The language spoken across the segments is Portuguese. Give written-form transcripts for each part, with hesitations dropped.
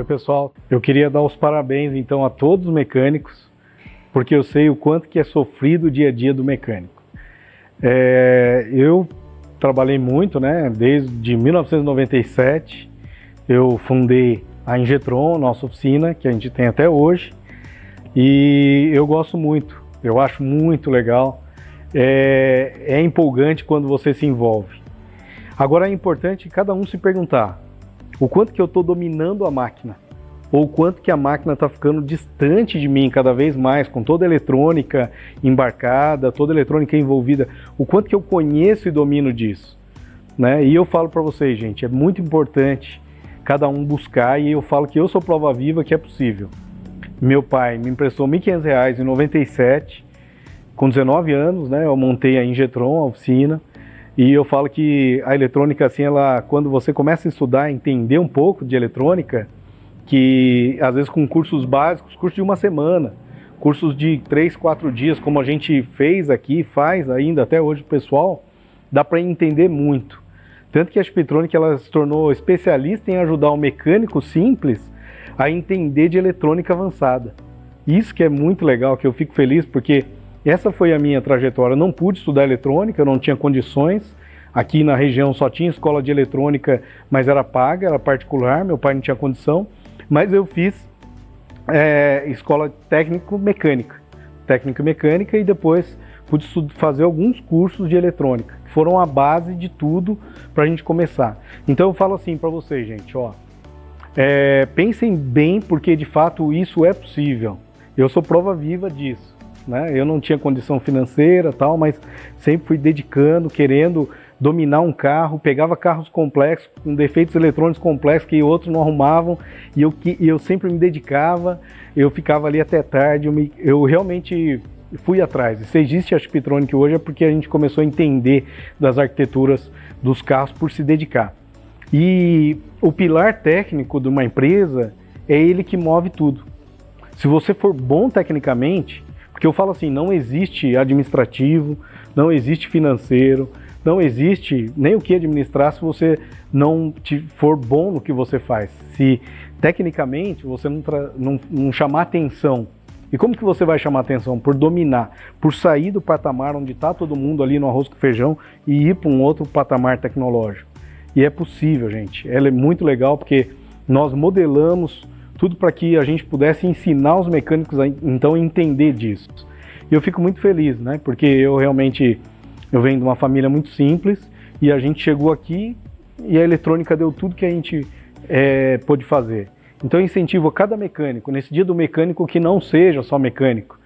Oi pessoal, eu queria dar os parabéns então a todos os mecânicos, porque eu sei o quanto que é sofrido o dia a dia do mecânico. Eu trabalhei muito, né? Desde 1997 eu fundei a Ingetron, nossa oficina, que a gente tem até hoje, e eu gosto muito, eu acho muito legal, é empolgante quando você se envolve. Agora é importante cada um se perguntar o quanto que eu estou dominando a máquina, ou o quanto que a máquina está ficando distante de mim cada vez mais, com toda a eletrônica embarcada, toda a eletrônica envolvida, o quanto que eu conheço e domino disso, né? E eu falo para vocês, gente, é muito importante cada um buscar, e eu falo que eu sou prova viva que é possível. Meu pai me emprestou R$ 1.500 em 97, com 19 anos, né? Eu montei a Ingetron, a oficina, e eu falo que a eletrônica, assim, quando você começa a estudar, entender um pouco de eletrônica, que às vezes com cursos básicos, cursos de uma semana, cursos de 3, 4 dias, como a gente fez aqui, faz ainda até hoje o pessoal, dá para entender muito. Tanto que a Spitronic ela se tornou especialista em ajudar o mecânico simples a entender de eletrônica avançada. Isso que é muito legal, que eu fico feliz, porque essa foi a minha trajetória. Eu não pude estudar eletrônica, eu não tinha condições. Aqui na região só tinha escola de eletrônica, mas era paga, era particular, meu pai não tinha condição. Mas eu fiz escola técnico-mecânica, e depois pude fazer alguns cursos de eletrônica, que foram a base de tudo para a gente começar. Então eu falo assim para vocês, gente, ó, pensem bem, porque de fato isso é possível. Eu sou prova viva disso. Né? Eu não tinha condição financeira, tal, mas sempre fui dedicando, querendo dominar um carro, pegava carros complexos, com defeitos eletrônicos complexos que outros não arrumavam, e eu sempre me dedicava, eu ficava ali até tarde, eu realmente fui atrás. E se existe a Spitronic hoje é porque a gente começou a entender das arquiteturas dos carros por se dedicar. E o pilar técnico de uma empresa é ele que move tudo. Se você for bom tecnicamente, porque eu falo assim, não existe administrativo, não existe financeiro, não existe nem o que administrar se você não for bom no que você faz. Se tecnicamente você não chamar atenção. E como que você vai chamar atenção? Por dominar, por sair do patamar onde está todo mundo ali no arroz com feijão e ir para um outro patamar tecnológico. E é possível, gente. Ela é muito legal porque nós modelamos tudo para que a gente pudesse ensinar os mecânicos a então entender disso. E eu fico muito feliz, né? Porque eu venho de uma família muito simples e a gente chegou aqui e a eletrônica deu tudo que a gente pôde fazer. Então eu incentivo a cada mecânico, nesse dia do mecânico, que não seja só mecânico,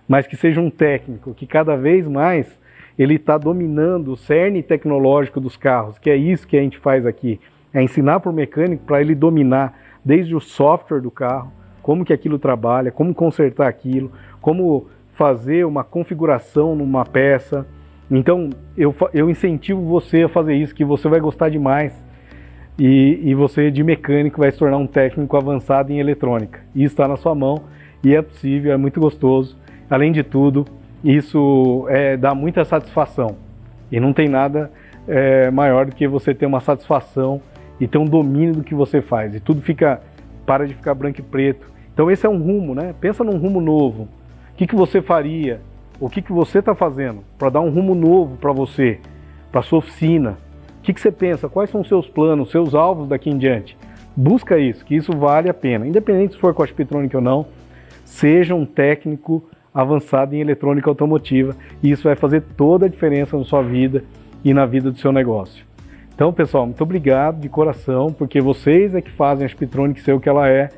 mas que seja um técnico, que cada vez mais ele está dominando o cerne tecnológico dos carros, que é isso que a gente faz aqui, é ensinar para o mecânico para ele dominar desde o software do carro, como que aquilo trabalha, como consertar aquilo, como fazer uma configuração numa peça. Então eu incentivo você a fazer isso, que você vai gostar demais e você de mecânico vai se tornar um técnico avançado em eletrônica. Isso está na sua mão e é possível, é muito gostoso. Além de tudo, isso dá muita satisfação e não tem nada maior do que você ter uma satisfação e ter um domínio do que você faz, e tudo para de ficar branco e preto. Então esse é um rumo, né? Pensa num rumo novo. O que você faria? O que você está fazendo para dar um rumo novo para você, para sua oficina? O que você pensa? Quais são os seus planos, seus alvos daqui em diante? Busca isso, que isso vale a pena. Independente se for com a Spitronic ou não, seja um técnico avançado em eletrônica automotiva, e isso vai fazer toda a diferença na sua vida e na vida do seu negócio. Então, pessoal, muito obrigado de coração, porque vocês é que fazem a Spitronic ser o que ela é,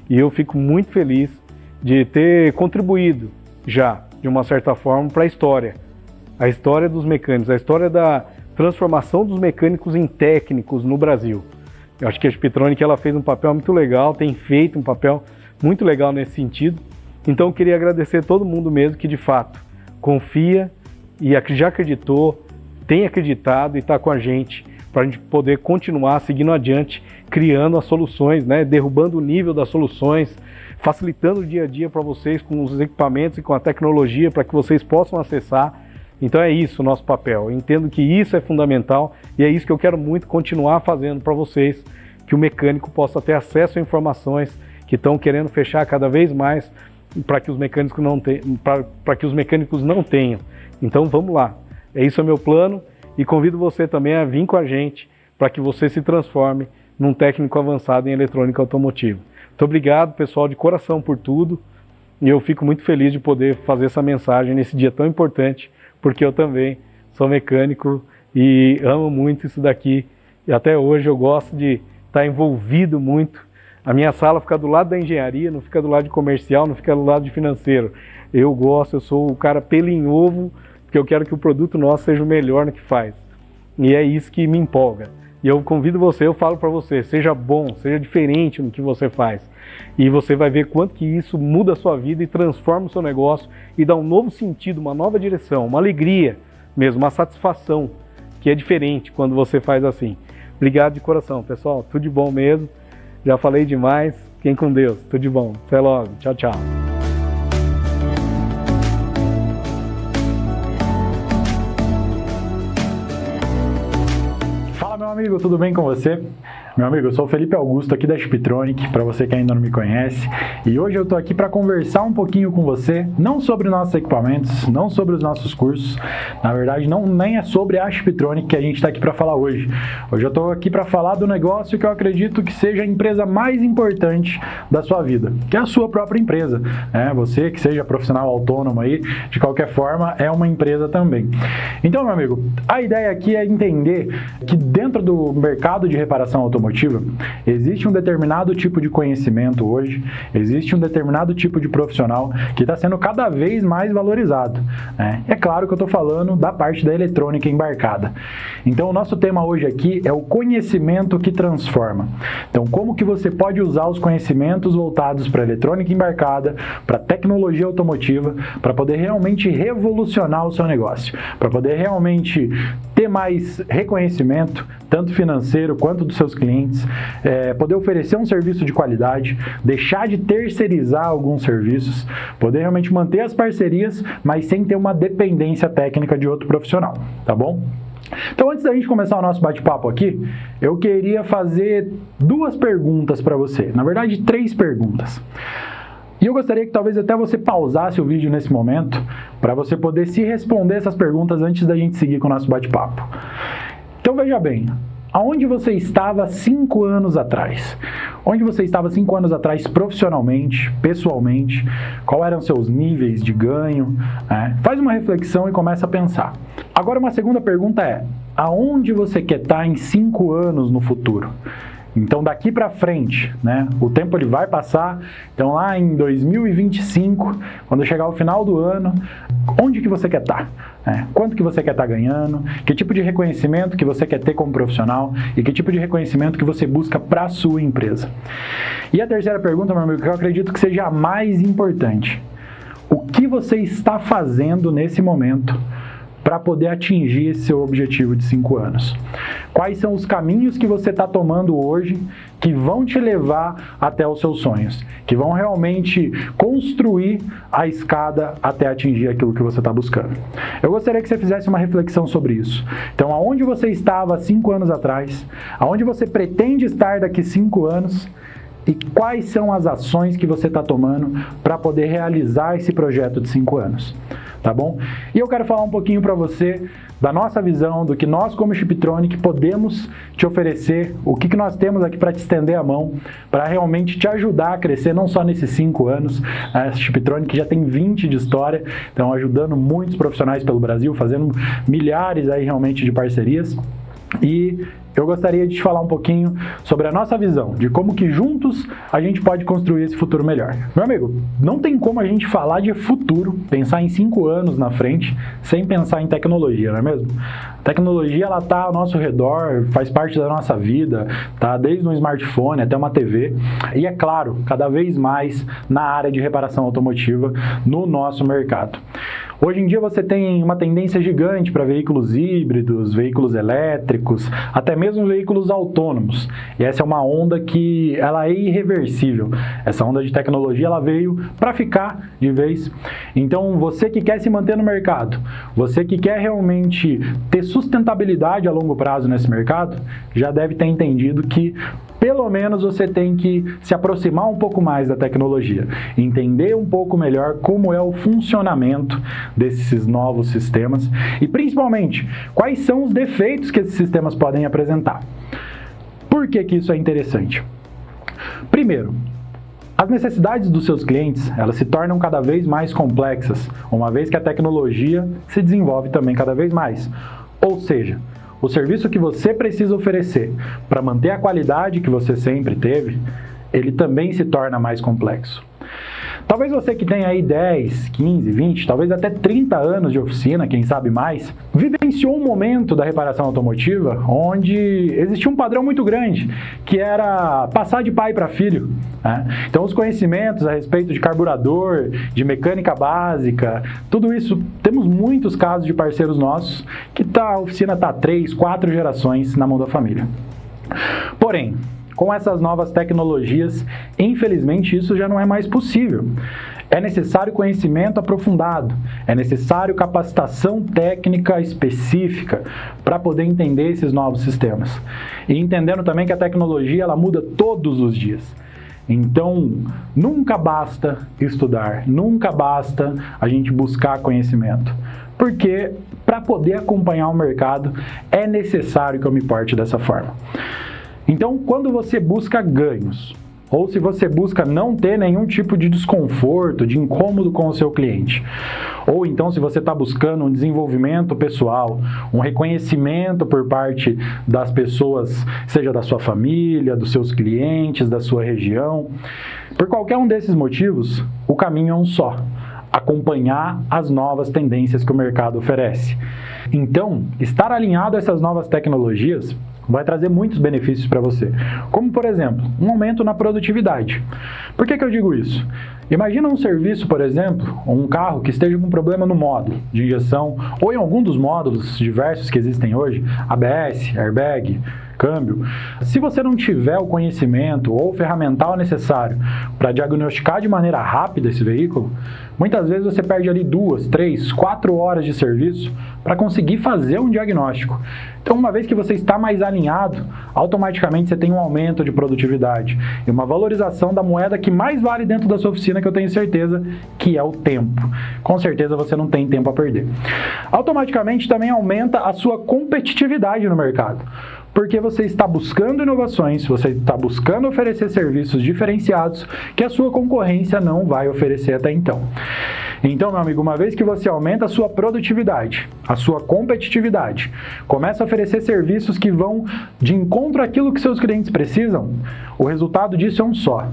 e eu fico muito feliz de ter contribuído já, de uma certa forma, para a história dos mecânicos, a história da transformação dos mecânicos em técnicos no Brasil. Eu acho que a Spitronic ela fez um papel muito legal, tem feito um papel muito legal nesse sentido. Então eu queria agradecer a todo mundo mesmo que de fato confia e já acreditou, tem acreditado e está com a gente, para a gente poder continuar seguindo adiante, criando as soluções, né? Derrubando o nível das soluções, facilitando o dia a dia para vocês com os equipamentos e com a tecnologia para que vocês possam acessar. Então é isso o nosso papel. Eu entendo que isso é fundamental e é isso que eu quero muito continuar fazendo para vocês, que o mecânico possa ter acesso a informações que estão querendo fechar cada vez mais para que os mecânicos não tenham. Então vamos lá, isso é meu plano e convido você também a vir com a gente para que você se transforme num técnico avançado em eletrônica automotiva. Muito obrigado, pessoal, de coração por tudo, e eu fico muito feliz de poder fazer essa mensagem nesse dia tão importante, porque eu também sou mecânico e amo muito isso daqui, e até hoje eu gosto de estar envolvido muito. A minha sala fica do lado da engenharia, não fica do lado de comercial, não fica do lado de financeiro. Eu sou o cara pelo em ovo, porque eu quero que o produto nosso seja o melhor no que faz. E é isso que me empolga. E eu convido você, eu falo para você, seja bom, seja diferente no que você faz. E você vai ver quanto que isso muda a sua vida e transforma o seu negócio e dá um novo sentido, uma nova direção, uma alegria mesmo, uma satisfação, que é diferente quando você faz assim. Obrigado de coração, pessoal. Tudo de bom mesmo. Já falei demais. Fiquem com Deus. Tudo de bom. Até logo. Tchau, tchau. Fala, meu amigo, tudo bem com você? Meu amigo, eu sou o Felipe Augusto aqui da Chiptronic, para você que ainda não me conhece, e hoje eu estou aqui para conversar um pouquinho com você, não sobre nossos equipamentos, não sobre os nossos cursos, na verdade nem é sobre a Chiptronic que a gente está aqui para falar hoje. Hoje eu estou aqui para falar do negócio que eu acredito que seja a empresa mais importante da sua vida, que é a sua própria empresa, né? Você que seja profissional autônomo aí, de qualquer forma, é uma empresa também. Então, meu amigo, a ideia aqui é entender que dentro do mercado de reparação automotiva, existe um determinado tipo de conhecimento hoje, existe um determinado tipo de profissional que está sendo cada vez mais valorizado, né? É claro que eu estou falando da parte da eletrônica embarcada. Então o nosso tema hoje aqui é o conhecimento que transforma. Então como que você pode usar os conhecimentos voltados para a eletrônica embarcada, para a tecnologia automotiva, para poder realmente revolucionar o seu negócio, para poder realmente ter mais reconhecimento, tanto financeiro quanto dos seus clientes, poder oferecer um serviço de qualidade, deixar de terceirizar alguns serviços, poder realmente manter as parcerias, mas sem ter uma dependência técnica de outro profissional, tá bom? Então, antes da gente começar o nosso bate-papo aqui, eu queria fazer duas perguntas para você, na verdade 3 perguntas. E eu gostaria que talvez até você pausasse o vídeo nesse momento, para você poder se responder essas perguntas antes da gente seguir com o nosso bate-papo. Então veja bem, aonde você estava 5 anos atrás? Onde você estava 5 anos atrás profissionalmente, pessoalmente? Quais eram seus níveis de ganho? Faz uma reflexão e começa a pensar. Agora uma segunda pergunta é, aonde você quer estar em 5 anos no futuro? Então daqui para frente, né, o tempo ele vai passar, então lá em 2025, quando chegar o final do ano, onde que você quer estar? Quanto que você quer estar ganhando? Que tipo de reconhecimento que você quer ter como profissional? E que tipo de reconhecimento que você busca para a sua empresa? E a terceira pergunta, meu amigo, que eu acredito que seja a mais importante. O que você está fazendo nesse momento para poder atingir esse seu objetivo de 5 anos? Quais são os caminhos que você está tomando hoje que vão te levar até os seus sonhos? Que vão realmente construir a escada até atingir aquilo que você está buscando? Eu gostaria que você fizesse uma reflexão sobre isso. Então, aonde você estava 5 anos atrás? Aonde você pretende estar daqui 5 anos? E quais são as ações que você está tomando para poder realizar esse projeto de 5 anos? Tá bom? E eu quero falar um pouquinho para você da nossa visão, do que nós como Chiptronic podemos te oferecer, o que nós temos aqui para te estender a mão, para realmente te ajudar a crescer, não só nesses 5 anos. A Chiptronic já tem 20 de história, então ajudando muitos profissionais pelo Brasil, fazendo milhares aí realmente de parcerias. E eu gostaria de te falar um pouquinho sobre a nossa visão, de como que juntos a gente pode construir esse futuro melhor. Meu amigo, não tem como a gente falar de futuro, pensar em 5 anos na frente, sem pensar em tecnologia, não é mesmo? A tecnologia, ela está ao nosso redor, faz parte da nossa vida, tá? Desde um smartphone até uma TV. E é claro, cada vez mais na área de reparação automotiva no nosso mercado. Hoje em dia você tem uma tendência gigante para veículos híbridos, veículos elétricos, até mesmo veículos autônomos. E essa é uma onda que ela é irreversível. Essa onda de tecnologia ela veio para ficar de vez. Então você que quer se manter no mercado, você que quer realmente ter sustentabilidade a longo prazo nesse mercado, já deve ter entendido que pelo menos você tem que se aproximar um pouco mais da tecnologia, entender um pouco melhor como é o funcionamento desses novos sistemas e, principalmente, quais são os defeitos que esses sistemas podem apresentar. Por que isso é interessante? Primeiro, as necessidades dos seus clientes, elas se tornam cada vez mais complexas, uma vez que a tecnologia se desenvolve também cada vez mais. Ou seja, o serviço que você precisa oferecer para manter a qualidade que você sempre teve, ele também se torna mais complexo. Talvez você que tenha aí 10, 15, 20, talvez até 30 anos de oficina, quem sabe mais, vivenciou um momento da reparação automotiva onde existia um padrão muito grande, que era passar de pai para filho, né? Então os conhecimentos a respeito de carburador, de mecânica básica, tudo isso, temos muitos casos de parceiros nossos que a oficina está 3, 4 gerações na mão da família. Porém, com essas novas tecnologias, infelizmente isso já não é mais possível. É necessário conhecimento aprofundado, é necessário capacitação técnica específica para poder entender esses novos sistemas. E entendendo também que a tecnologia ela muda todos os dias. Então, nunca basta estudar, nunca basta a gente buscar conhecimento. Porque para poder acompanhar o mercado é necessário que eu me porte dessa forma. Então, quando você busca ganhos, ou se você busca não ter nenhum tipo de desconforto, de incômodo com o seu cliente, ou então se você está buscando um desenvolvimento pessoal, um reconhecimento por parte das pessoas, seja da sua família, dos seus clientes, da sua região, por qualquer um desses motivos, o caminho é um só: acompanhar as novas tendências que o mercado oferece. Então, estar alinhado a essas novas tecnologias vai trazer muitos benefícios para você, como, por exemplo, um aumento na produtividade. Por que eu digo isso? Imagina um serviço, por exemplo, um carro que esteja com problema no módulo de injeção ou em algum dos módulos diversos que existem hoje, ABS, airbag, câmbio. Se você não tiver o conhecimento ou o ferramental necessário para diagnosticar de maneira rápida esse veículo, muitas vezes você perde ali 2, 3, 4 horas de serviço para conseguir fazer um diagnóstico. Então, uma vez que você está mais alinhado, automaticamente você tem um aumento de produtividade e uma valorização da moeda que mais vale dentro da sua oficina, que eu tenho certeza que é o tempo. Com certeza você não tem tempo a perder. Automaticamente também aumenta a sua competitividade no mercado, porque você está buscando inovações, você está buscando oferecer serviços diferenciados que a sua concorrência não vai oferecer até então. Então, meu amigo, uma vez que você aumenta a sua produtividade, a sua competitividade, começa a oferecer serviços que vão de encontro àquilo que seus clientes precisam, o resultado disso é um só: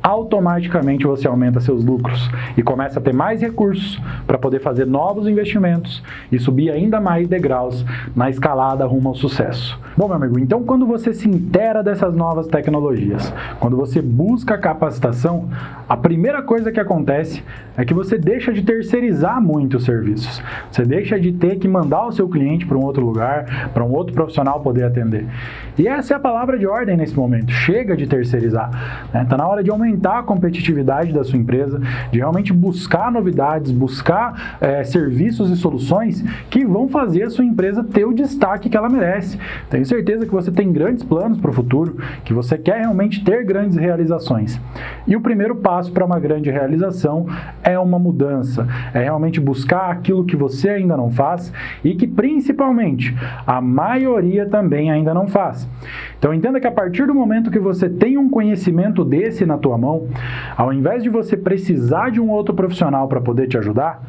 automaticamente você aumenta seus lucros e começa a ter mais recursos para poder fazer novos investimentos e subir ainda mais degraus na escalada rumo ao sucesso. Bom, meu amigo, então quando você se inteira dessas novas tecnologias, quando você busca capacitação, a primeira coisa que acontece é que você deixa de terceirizar muito os serviços. Você deixa de ter que mandar o seu cliente para um outro lugar, para um outro profissional poder atender. E essa é a palavra de ordem nesse momento: chega de terceirizar. Está na hora de aumentar a competitividade da sua empresa, de realmente buscar novidades, buscar serviços e soluções que vão fazer a sua empresa ter o destaque que ela merece. Tenho certeza que você tem grandes planos para o futuro, que você quer realmente ter grandes realizações. E o primeiro passo para uma grande realização é uma mudança, é realmente buscar aquilo que você ainda não faz e que principalmente a maioria também ainda não faz. Então entenda que a partir do momento que você tem um conhecimento desse na tua mão, ao invés de você precisar de um outro profissional para poder te ajudar,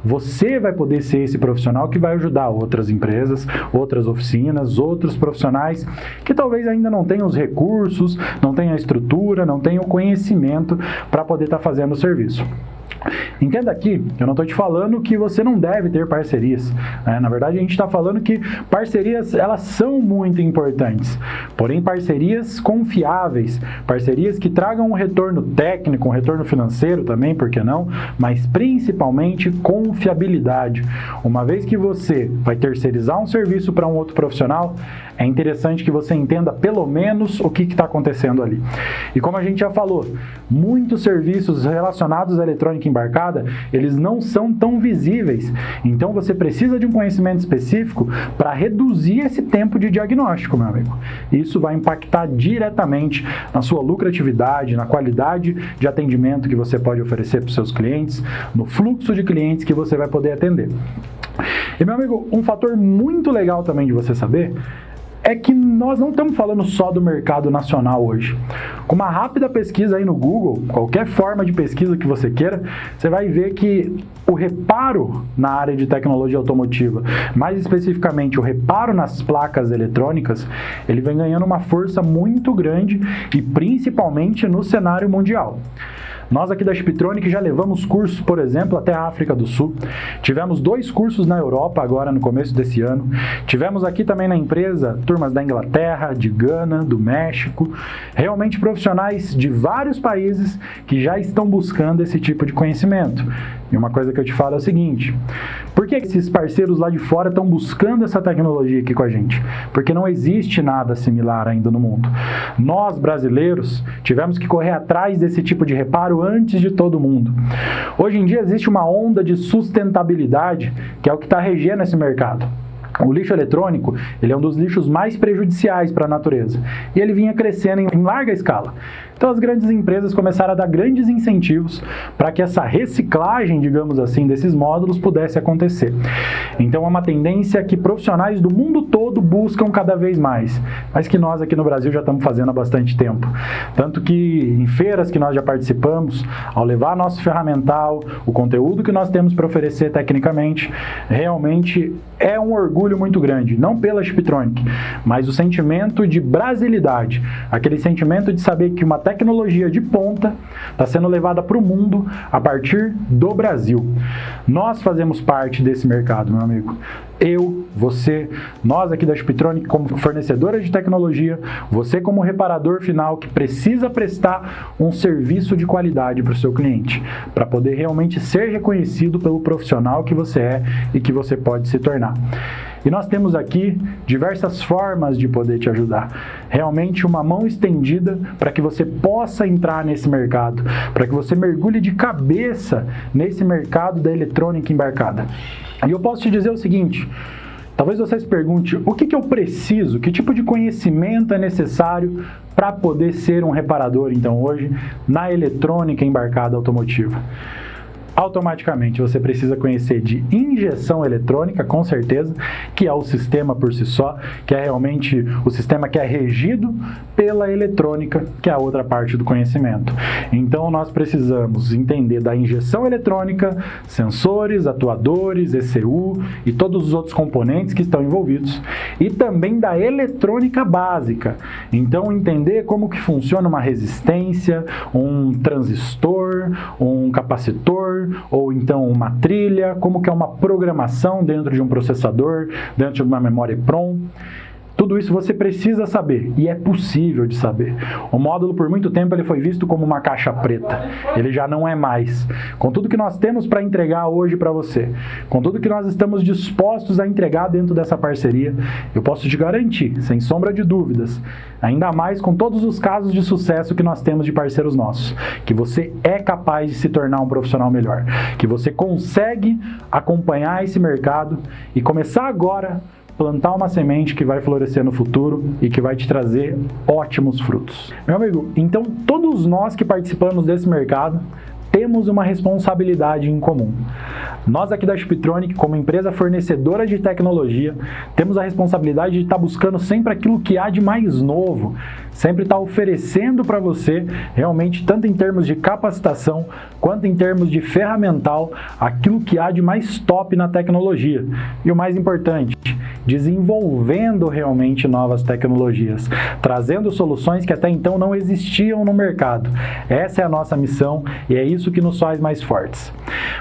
você vai poder ser esse profissional que vai ajudar outras empresas, outras oficinas, outros profissionais que talvez ainda não tenham os recursos, não tenham a estrutura, não tenham o conhecimento para poder estar fazendo o serviço. Entenda aqui, eu não estou te falando que você não deve ter parcerias, né? Na verdade, a gente está falando que parcerias, elas são muito importantes, porém parcerias confiáveis, parcerias que tragam um retorno técnico, um retorno financeiro também, por que não? Mas principalmente confiabilidade. Uma vez que você vai terceirizar um serviço para um outro profissional, é interessante que você entenda pelo menos o que está acontecendo ali. E como a gente já falou, muitos serviços relacionados à eletrônica embarcada, eles não são tão visíveis. Então você precisa de um conhecimento específico para reduzir esse tempo de diagnóstico, meu amigo. Isso vai impactar diretamente na sua lucratividade, na qualidade de atendimento que você pode oferecer para os seus clientes, no fluxo de clientes que você vai poder atender. E, meu amigo, um fator muito legal também de você saber é que nós não estamos falando só do mercado nacional hoje. Com uma rápida pesquisa aí no Google, qualquer forma de pesquisa que você queira, você vai ver que o reparo na área de tecnologia automotiva, mais especificamente o reparo nas placas eletrônicas, ele vem ganhando uma força muito grande e principalmente no cenário mundial. Nós aqui da Chiptronic já levamos cursos, por exemplo, até a África do Sul. Tivemos 2 cursos na Europa agora no começo desse ano. Tivemos aqui também na empresa turmas da Inglaterra, de Gana, do México. Realmente profissionais de vários países que já estão buscando esse tipo de conhecimento. E uma coisa que eu te falo é o seguinte: por que esses parceiros lá de fora estão buscando essa tecnologia aqui com a gente? Porque não existe nada similar ainda no mundo. Nós, brasileiros, tivemos que correr atrás desse tipo de reparo antes de todo mundo. Hoje em dia existe uma onda de sustentabilidade que é o que está regendo esse mercado. O lixo eletrônico, ele é um dos lixos mais prejudiciais para a natureza. E ele vinha crescendo em larga escala. Então as grandes empresas começaram a dar grandes incentivos para que essa reciclagem, digamos assim, desses módulos pudesse acontecer. Então é uma tendência que profissionais do mundo todo buscam cada vez mais, mas que nós aqui no Brasil já estamos fazendo há bastante tempo. Tanto que em feiras que nós já participamos, ao levar nosso ferramental, o conteúdo que nós temos para oferecer tecnicamente, realmente é um orgulho muito grande, não pela Chiptronic, mas o sentimento de brasilidade, aquele sentimento de saber que uma tecnologia de ponta está sendo levada para o mundo a partir do Brasil. Nós fazemos parte desse mercado, meu amigo. Eu, você, nós aqui da Chiptronic como fornecedora de tecnologia, você como reparador final que precisa prestar um serviço de qualidade para o seu cliente, para poder realmente ser reconhecido pelo profissional que você é e que você pode se tornar. E nós temos aqui diversas formas de poder te ajudar. Realmente uma mão estendida para que você possa entrar nesse mercado, para que você mergulhe de cabeça nesse mercado da eletrônica embarcada. E eu posso te dizer o seguinte: talvez você se pergunte, o que eu preciso, que tipo de conhecimento é necessário para poder ser um reparador, então, hoje, na eletrônica embarcada automotiva? Automaticamente você precisa conhecer de injeção eletrônica, com certeza, que é o sistema por si só, que é realmente o sistema que é regido pela eletrônica, que é a outra parte do conhecimento. Então nós precisamos entender da injeção eletrônica, sensores, atuadores, ECU e todos os outros componentes que estão envolvidos, e também da eletrônica básica. Então entender como que funciona uma resistência, um transistor, um capacitor, ou então uma trilha, como que é uma programação dentro de um processador, dentro de uma memória EEPROM. Tudo isso você precisa saber, e é possível de saber. O módulo, por muito tempo, ele foi visto como uma caixa preta. Ele já não é mais. Com tudo que nós temos para entregar hoje para você, com tudo que nós estamos dispostos a entregar dentro dessa parceria, eu posso te garantir, sem sombra de dúvidas, ainda mais com todos os casos de sucesso que nós temos de parceiros nossos, que você é capaz de se tornar um profissional melhor, que você consegue acompanhar esse mercado e começar agora plantar uma semente que vai florescer no futuro e que vai te trazer ótimos frutos. Meu amigo, então todos nós que participamos desse mercado temos uma responsabilidade em comum. Nós aqui da Chiptronic, como empresa fornecedora de tecnologia, temos a responsabilidade de estar buscando sempre aquilo que há de mais novo, sempre estar oferecendo para você, realmente, tanto em termos de capacitação, quanto em termos de ferramental, aquilo que há de mais top na tecnologia. E o mais importante, desenvolvendo realmente novas tecnologias, trazendo soluções que até então não existiam no mercado. Essa é a nossa missão e é isso que nos faz mais fortes.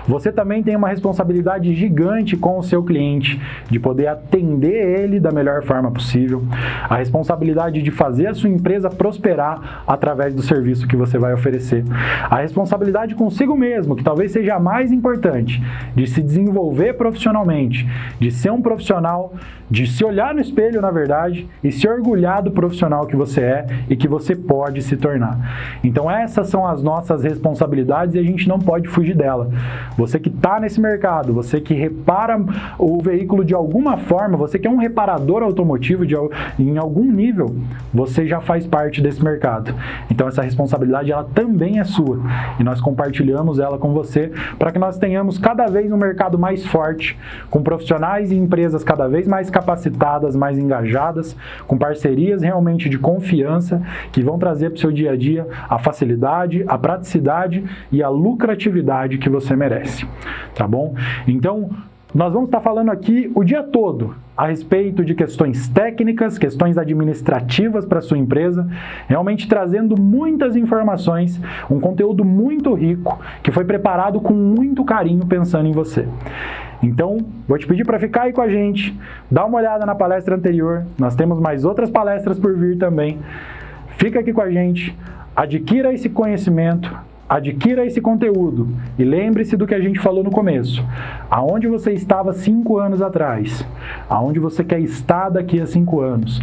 Você também tem uma responsabilidade gigante com o seu cliente, de poder atender ele da melhor forma possível, a responsabilidade de fazer a sua empresa prosperar através do serviço que você vai oferecer, a responsabilidade consigo mesmo, que talvez seja a mais importante, de se desenvolver profissionalmente, de ser um profissional, de se olhar no espelho, na verdade, e se orgulhar do profissional que você é e que você pode se tornar. Então essas são as nossas responsabilidades e a gente não pode fugir dela. Você que está nesse mercado, você que repara o veículo de alguma forma, você que é um reparador automotivo em algum nível, você já faz parte desse mercado. Então essa responsabilidade ela também é sua e nós compartilhamos ela com você para que nós tenhamos cada vez um mercado mais forte, com profissionais e empresas cada vez mais capacitadas, mais engajadas, com parcerias realmente de confiança que vão trazer para o seu dia a dia a facilidade, a praticidade e a lucratividade que você merece, tá bom? Então, nós vamos estar falando aqui o dia todo a respeito de questões técnicas, questões administrativas para a sua empresa, realmente trazendo muitas informações, um conteúdo muito rico, que foi preparado com muito carinho pensando em você. Então, vou te pedir para ficar aí com a gente, dá uma olhada na palestra anterior, nós temos mais outras palestras por vir também. Fica aqui com a gente, adquira esse conhecimento, adquira esse conteúdo e lembre-se do que a gente falou no começo. Aonde você estava 5 anos atrás? Aonde você quer estar daqui a 5 anos?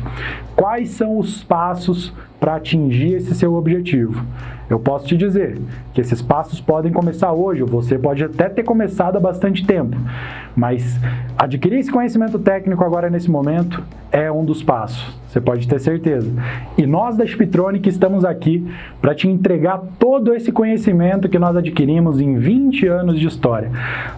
Quais são os passos para atingir esse seu objetivo? Eu posso te dizer que esses passos podem começar hoje, ou você pode até ter começado há bastante tempo, mas adquirir esse conhecimento técnico agora nesse momento é um dos passos, você pode ter certeza. E nós da Spitronic estamos aqui para te entregar todo esse conhecimento que nós adquirimos em 20 anos de história,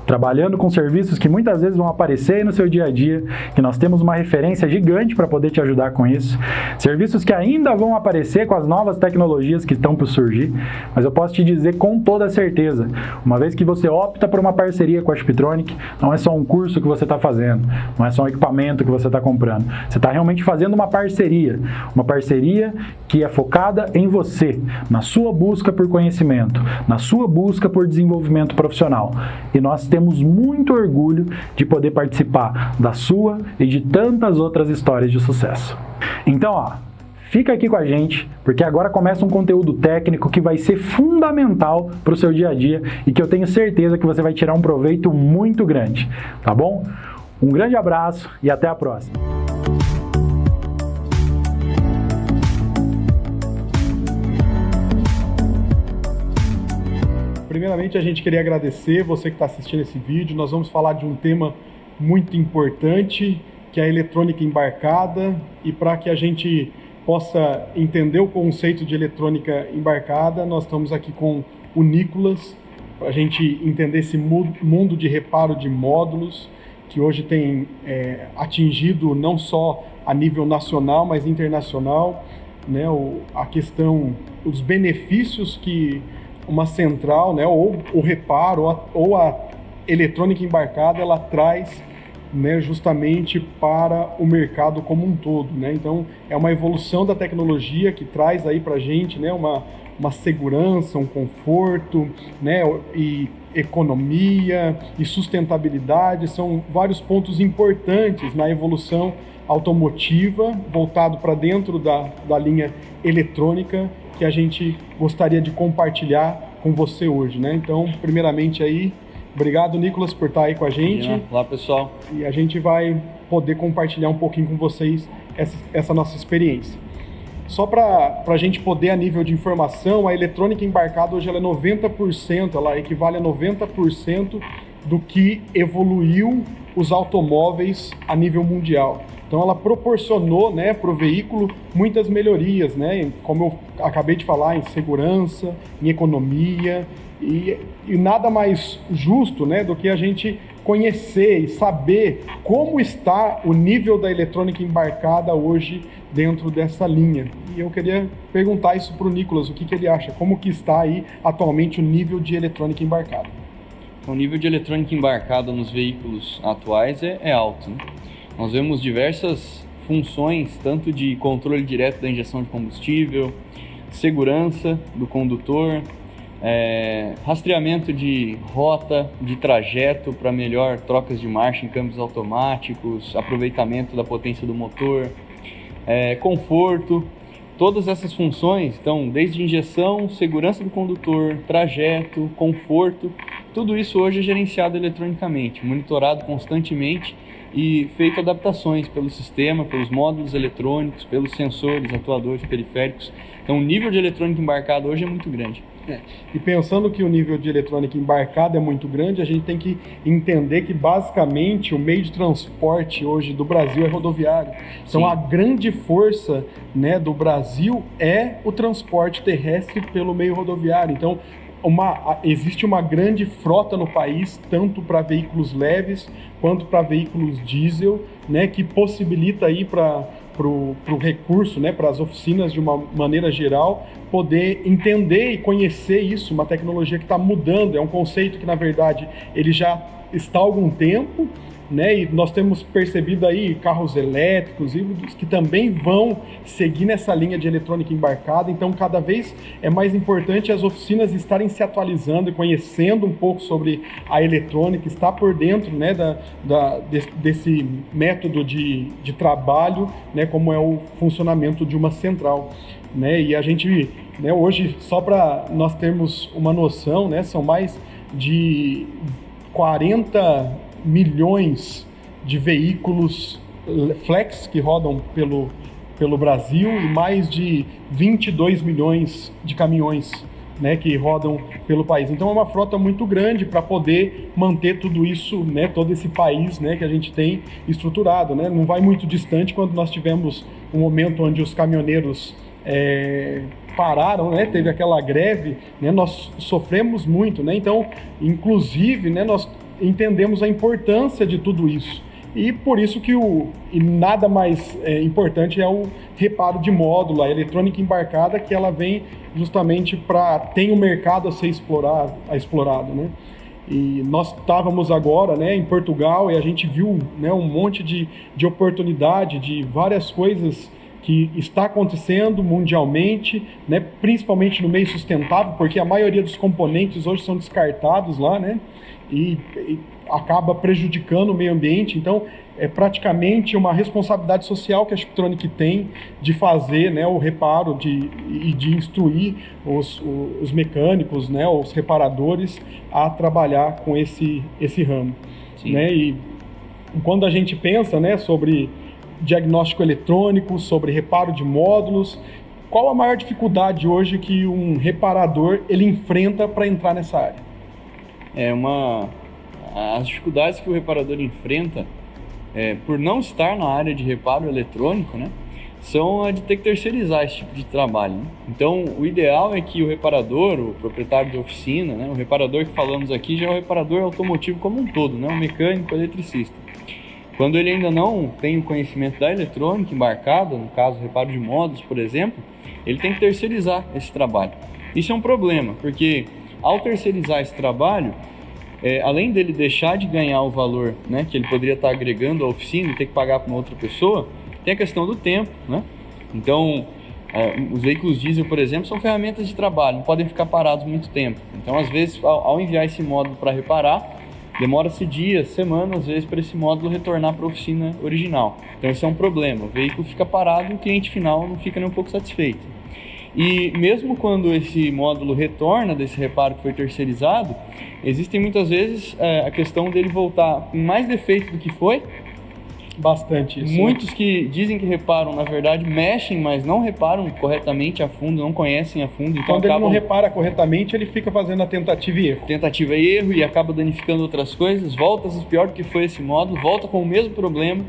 trabalhando com serviços que muitas vezes vão aparecer no seu dia a dia, que nós temos uma referência gigante para poder te ajudar com isso, serviços que ainda vão aparecer com as novas tecnologias que estão por surgir, mas eu posso te dizer com toda certeza, uma vez que você opta por uma parceria com a Spitronic, não é só um curso que você está fazendo, não é só um equipamento que você está comprando, você está realmente fazendo uma parceria que é focada em você, na sua busca por conhecimento, na sua busca por desenvolvimento profissional. E nós temos muito orgulho de poder participar da sua e de tantas outras histórias de sucesso. Então, fica aqui com a gente, porque agora começa um conteúdo técnico que vai ser fundamental para o seu dia a dia e que eu tenho certeza que você vai tirar um proveito muito grande, tá bom? Um grande abraço e até a próxima! Primeiramente, a gente queria agradecer você que está assistindo esse vídeo. Nós vamos falar de um tema muito importante, que é a eletrônica embarcada, e para que a gente possa entender o conceito de eletrônica embarcada, nós estamos aqui com o Nicolas, para a gente entender esse mundo de reparo de módulos, que hoje tem atingido não só a nível nacional, mas internacional, né, a questão, os benefícios que uma central, né, ou o reparo, ou a eletrônica embarcada, ela traz, né, justamente para o mercado como um todo, né? Então é uma evolução da tecnologia que traz aí para a gente, né, uma segurança, um conforto, né, e economia e sustentabilidade, são vários pontos importantes na evolução automotiva voltado para dentro da linha eletrônica que a gente gostaria de compartilhar com você hoje, né? Então, primeiramente aí, obrigado, Nicolas, por estar aí com a gente. Olá, pessoal. E a gente vai poder compartilhar um pouquinho com vocês essa nossa experiência. Só para a gente poder, a nível de informação, a eletrônica embarcada hoje ela é 90%, ela equivale a 90% do que evoluiu os automóveis a nível mundial. Então ela proporcionou, né, para o veículo muitas melhorias, né, como eu acabei de falar, em segurança, em economia, e nada mais justo, né, do que a gente conhecer e saber como está o nível da eletrônica embarcada hoje dentro dessa linha. E eu queria perguntar isso para o Nicolas, o que ele acha, como que está aí atualmente o nível de eletrônica embarcada? O nível de eletrônica embarcada nos veículos atuais é alto, né? Nós vemos diversas funções, tanto de controle direto da injeção de combustível, segurança do condutor, rastreamento de rota, de trajeto para melhor trocas de marcha em câmbios automáticos, aproveitamento da potência do motor, conforto. Todas essas funções, então, desde injeção, segurança do condutor, trajeto, conforto, tudo isso hoje é gerenciado eletronicamente, monitorado constantemente e feito adaptações pelo sistema, pelos módulos eletrônicos, pelos sensores, atuadores, periféricos. Então, o nível de eletrônica embarcada hoje é muito grande. E pensando que o nível de eletrônica embarcada é muito grande, a gente tem que entender que basicamente o meio de transporte hoje do Brasil é rodoviário. Então a grande força, né, do Brasil é o transporte terrestre pelo meio rodoviário. Então existe uma grande frota no país, tanto para veículos leves quanto para veículos diesel, né, que possibilita aí para o recurso, né, para as oficinas de uma maneira geral, poder entender e conhecer isso, uma tecnologia que está mudando, é um conceito que na verdade ele já está há algum tempo, né, e nós temos percebido aí carros elétricos, híbridos, que também vão seguir nessa linha de eletrônica embarcada. Então cada vez é mais importante as oficinas estarem se atualizando e conhecendo um pouco sobre a eletrônica, estar por dentro, né, desse método de trabalho, né, como é o funcionamento de uma central, né, e a gente, né, hoje, só para nós termos uma noção, né, são mais de 40 milhões de veículos flex que rodam pelo Brasil e mais de 22 milhões de caminhões, né, que rodam pelo país. Então é uma frota muito grande para poder manter tudo isso, né, todo esse país, né, que a gente tem estruturado, né? Não vai muito distante quando nós tivemos um momento onde os caminhoneiros pararam, né? Teve aquela greve, né? Nós sofremos muito, né? Então, inclusive, né, nós entendemos a importância de tudo isso. E por isso que nada mais importante é o reparo de módulo, a eletrônica embarcada, que ela vem justamente tem um mercado a ser explorado, né? E nós estávamos agora, né, em Portugal, e a gente viu, né, um monte de oportunidade, de várias coisas que está acontecendo mundialmente, né, principalmente no meio sustentável, porque a maioria dos componentes hoje são descartados lá, né? E acaba prejudicando o meio ambiente. Então é praticamente uma responsabilidade social que a Shiptronic tem de fazer, né, o reparo e de instruir os mecânicos, né, os reparadores a trabalhar com esse ramo. Né? E quando a gente pensa, né, sobre diagnóstico eletrônico, sobre reparo de módulos, qual a maior dificuldade hoje que um reparador ele enfrenta para entrar nessa área? As dificuldades que o reparador enfrenta, por não estar na área de reparo eletrônico, né, são a de ter que terceirizar esse tipo de trabalho, né? Então, o ideal é que o reparador, o proprietário de oficina, né, o reparador que falamos aqui já é o reparador automotivo como um todo, né, o mecânico, o eletricista. Quando ele ainda não tem o conhecimento da eletrônica embarcada, no caso, reparo de módulos, por exemplo, ele tem que terceirizar esse trabalho. Isso é um problema, porque ao terceirizar esse trabalho, além dele deixar de ganhar o valor, né, que ele poderia estar agregando à oficina e ter que pagar para uma outra pessoa, tem a questão do tempo, né? Então, os veículos diesel, por exemplo, são ferramentas de trabalho, não podem ficar parados muito tempo. Então, às vezes, ao enviar esse módulo para reparar, demora-se dias, semanas, às vezes, para esse módulo retornar para a oficina original. Então, esse é um problema. O veículo fica parado e o cliente final não fica nem um pouco satisfeito. E mesmo quando esse módulo retorna desse reparo que foi terceirizado, existem muitas vezes a questão dele voltar com mais defeito do que foi. Bastante isso. Muitos que dizem que reparam, na verdade, mexem, mas não reparam corretamente a fundo, não conhecem a fundo. Então quando ele não repara corretamente, ele fica fazendo a tentativa e erro. Tentativa e erro e acaba danificando outras coisas, volta pior do que foi esse módulo, volta com o mesmo problema.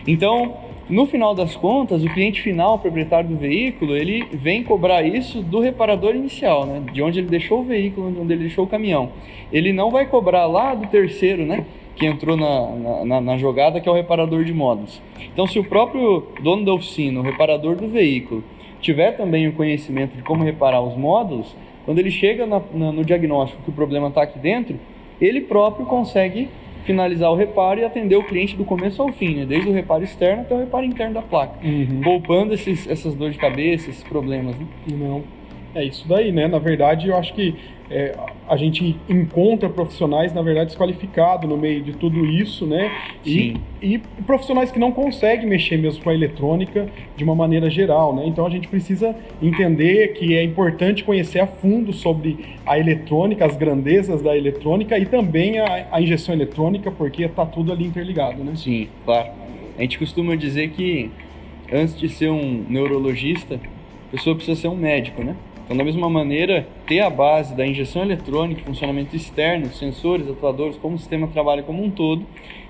Então, no final das contas, o cliente final, o proprietário do veículo, ele vem cobrar isso do reparador inicial, né? De onde ele deixou o veículo, de onde ele deixou o caminhão. Ele não vai cobrar lá do terceiro, né, que entrou na jogada, que é o reparador de módulos. Então, se o próprio dono da oficina, o reparador do veículo, tiver também o conhecimento de como reparar os módulos, quando ele chega no diagnóstico que o problema está aqui dentro, ele próprio consegue finalizar o reparo e atender o cliente do começo ao fim, né? Desde o reparo externo até o reparo interno da placa, poupando essas dores de cabeça, esses problemas, né? Não. É isso daí, né? Na verdade, eu acho que a gente encontra profissionais, na verdade, desqualificados no meio de tudo isso, né? E profissionais que não conseguem mexer mesmo com a eletrônica de uma maneira geral, né? Então a gente precisa entender que é importante conhecer a fundo sobre a eletrônica, as grandezas da eletrônica e também a injeção eletrônica, porque está tudo ali interligado, né? Sim, claro. A gente costuma dizer que antes de ser um neurologista, a pessoa precisa ser um médico, né? Então, da mesma maneira, ter a base da injeção eletrônica, funcionamento externo, sensores, atuadores, como o sistema trabalha como um todo,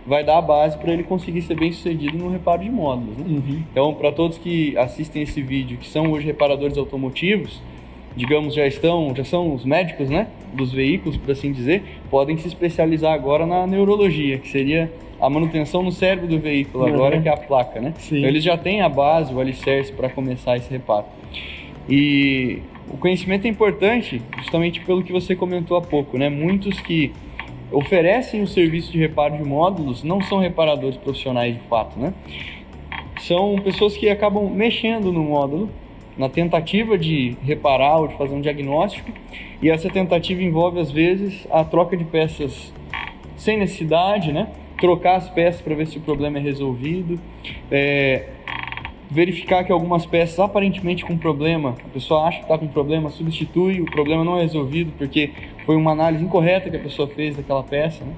vai dar a base para ele conseguir ser bem sucedido no reparo de módulos, né? Então, para todos que assistem esse vídeo, que são hoje reparadores automotivos, digamos, já são os médicos, né, dos veículos, por assim dizer, podem se especializar agora na neurologia, que seria a manutenção no cérebro do veículo agora, que é a placa, né? Sim. Então, eles já têm a base, o alicerce para começar esse reparo. E o conhecimento é importante justamente pelo que você comentou há pouco, né? Muitos que oferecem o serviço de reparo de módulos não são reparadores profissionais de fato, né? São pessoas que acabam mexendo no módulo na tentativa de reparar ou de fazer um diagnóstico, e essa tentativa envolve às vezes a troca de peças sem necessidade, né? Trocar as peças para ver se o problema é resolvido, verificar que algumas peças aparentemente com problema, a pessoa acha que está com problema, substitui, o problema não é resolvido porque foi uma análise incorreta que a pessoa fez daquela peça, né?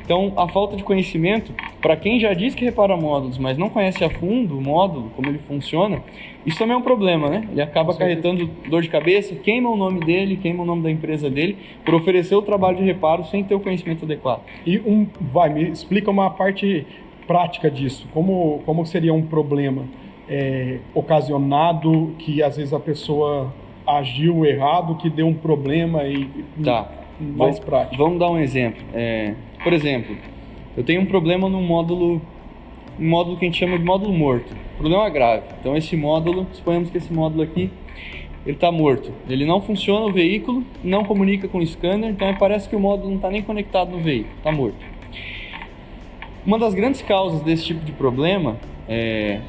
Então, a falta de conhecimento, para quem já diz que repara módulos, mas não conhece a fundo o módulo, como ele funciona, isso também é um problema, né? Ele acaba acarretando dor de cabeça, queima o nome dele, queima o nome da empresa dele, por oferecer o trabalho de reparo sem ter o conhecimento adequado. E me explica uma parte prática disso, como seria um problema ocasionado, que às vezes a pessoa agiu errado, que deu um problema e mais prático. Vamos dar um exemplo. Por exemplo, eu tenho um problema no módulo que a gente chama de módulo morto. Problema grave. Então esse módulo, suponhamos que esse módulo aqui, ele está morto. Ele não funciona o veículo, não comunica com o scanner, então parece que o módulo não está nem conectado no veículo, está morto. Uma das grandes causas desse tipo de problema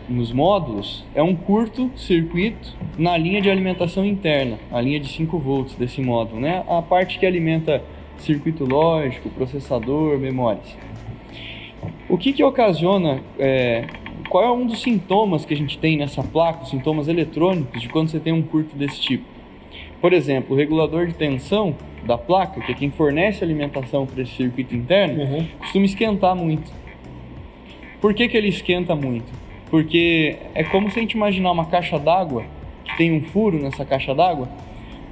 nos módulos é um curto-circuito na linha de alimentação interna, a linha de 5 volts desse módulo, né? A parte que alimenta circuito lógico, processador, memórias. O que ocasiona, qual é um dos sintomas que a gente tem nessa placa, os sintomas eletrônicos de quando você tem um curto desse tipo? Por exemplo, o regulador de tensão da placa, que é quem fornece alimentação para esse circuito interno, costuma esquentar muito. Por que ele esquenta muito? Porque é como se a gente imaginar uma caixa d'água, que tem um furo nessa caixa d'água,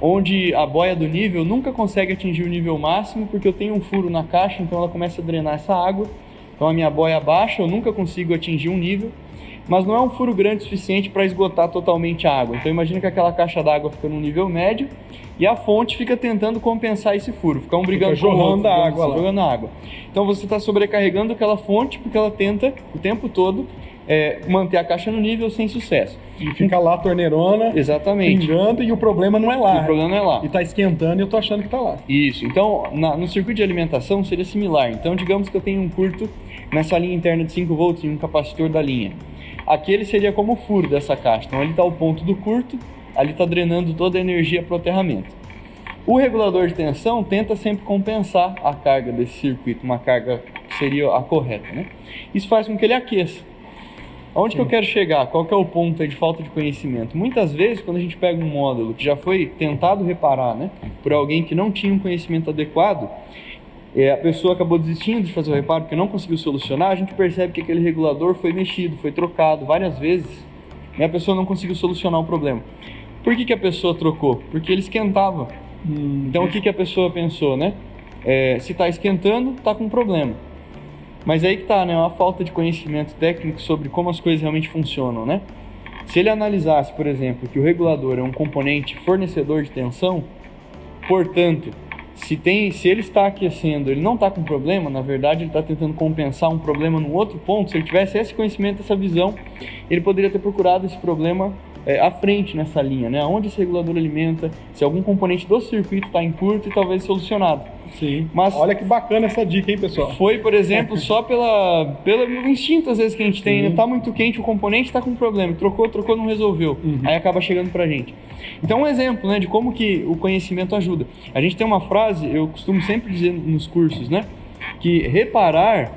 onde a boia do nível nunca consegue atingir o nível máximo, porque eu tenho um furo na caixa, então ela começa a drenar essa água, então a minha boia baixa, eu nunca consigo atingir um nível, mas não é um furo grande o suficiente para esgotar totalmente a água. Então imagina que aquela caixa d'água fica num nível médio, e a fonte fica tentando compensar esse furo, fica brigando com o outro, jogando água. Então você está sobrecarregando aquela fonte porque ela tenta o tempo todo manter a caixa no nível sem sucesso. E fica lá a torneirona, exatamente, pingando, e o problema não é lá. O problema não é lá. E está esquentando e eu estou achando que está lá. Isso. Então, no circuito de alimentação seria similar. Então, digamos que eu tenho um curto nessa linha interna de 5 volts em um capacitor da linha. Aquele seria como o furo dessa caixa. Então, ali está o ponto do curto, ali está drenando toda a energia para o aterramento. O regulador de tensão tenta sempre compensar a carga desse circuito, uma carga que seria a correta, né? Isso faz com que ele aqueça. Aonde que eu quero chegar? Qual que é o ponto aí de falta de conhecimento? Muitas vezes, quando a gente pega um módulo que já foi tentado reparar, né, por alguém que não tinha um conhecimento adequado, a pessoa acabou desistindo de fazer o reparo porque não conseguiu solucionar, a gente percebe que aquele regulador foi mexido, foi trocado várias vezes, e a pessoa não conseguiu solucionar o problema. Por que a pessoa trocou? Porque ele esquentava. Então o que a pessoa pensou, né? Se está esquentando, está com problema. Mas aí que está, né? Uma falta de conhecimento técnico sobre como as coisas realmente funcionam, né? Se ele analisasse, por exemplo, que o regulador é um componente fornecedor de tensão, portanto, se ele está aquecendo, ele não está com problema, na verdade ele está tentando compensar um problema num outro ponto, se ele tivesse esse conhecimento, essa visão, ele poderia ter procurado esse problema à frente nessa linha, né? Onde esse regulador alimenta, se algum componente do circuito está em curto e talvez solucionado. Sim. Mas olha que bacana essa dica, hein, pessoal? Foi, por exemplo, só pelo instinto às vezes que a gente tem, né? Tá muito quente, o componente tá com problema, trocou, não resolveu. Aí acaba chegando pra gente. Então, um exemplo, né, de como que o conhecimento ajuda. A gente tem uma frase, eu costumo sempre dizer nos cursos, né, que reparar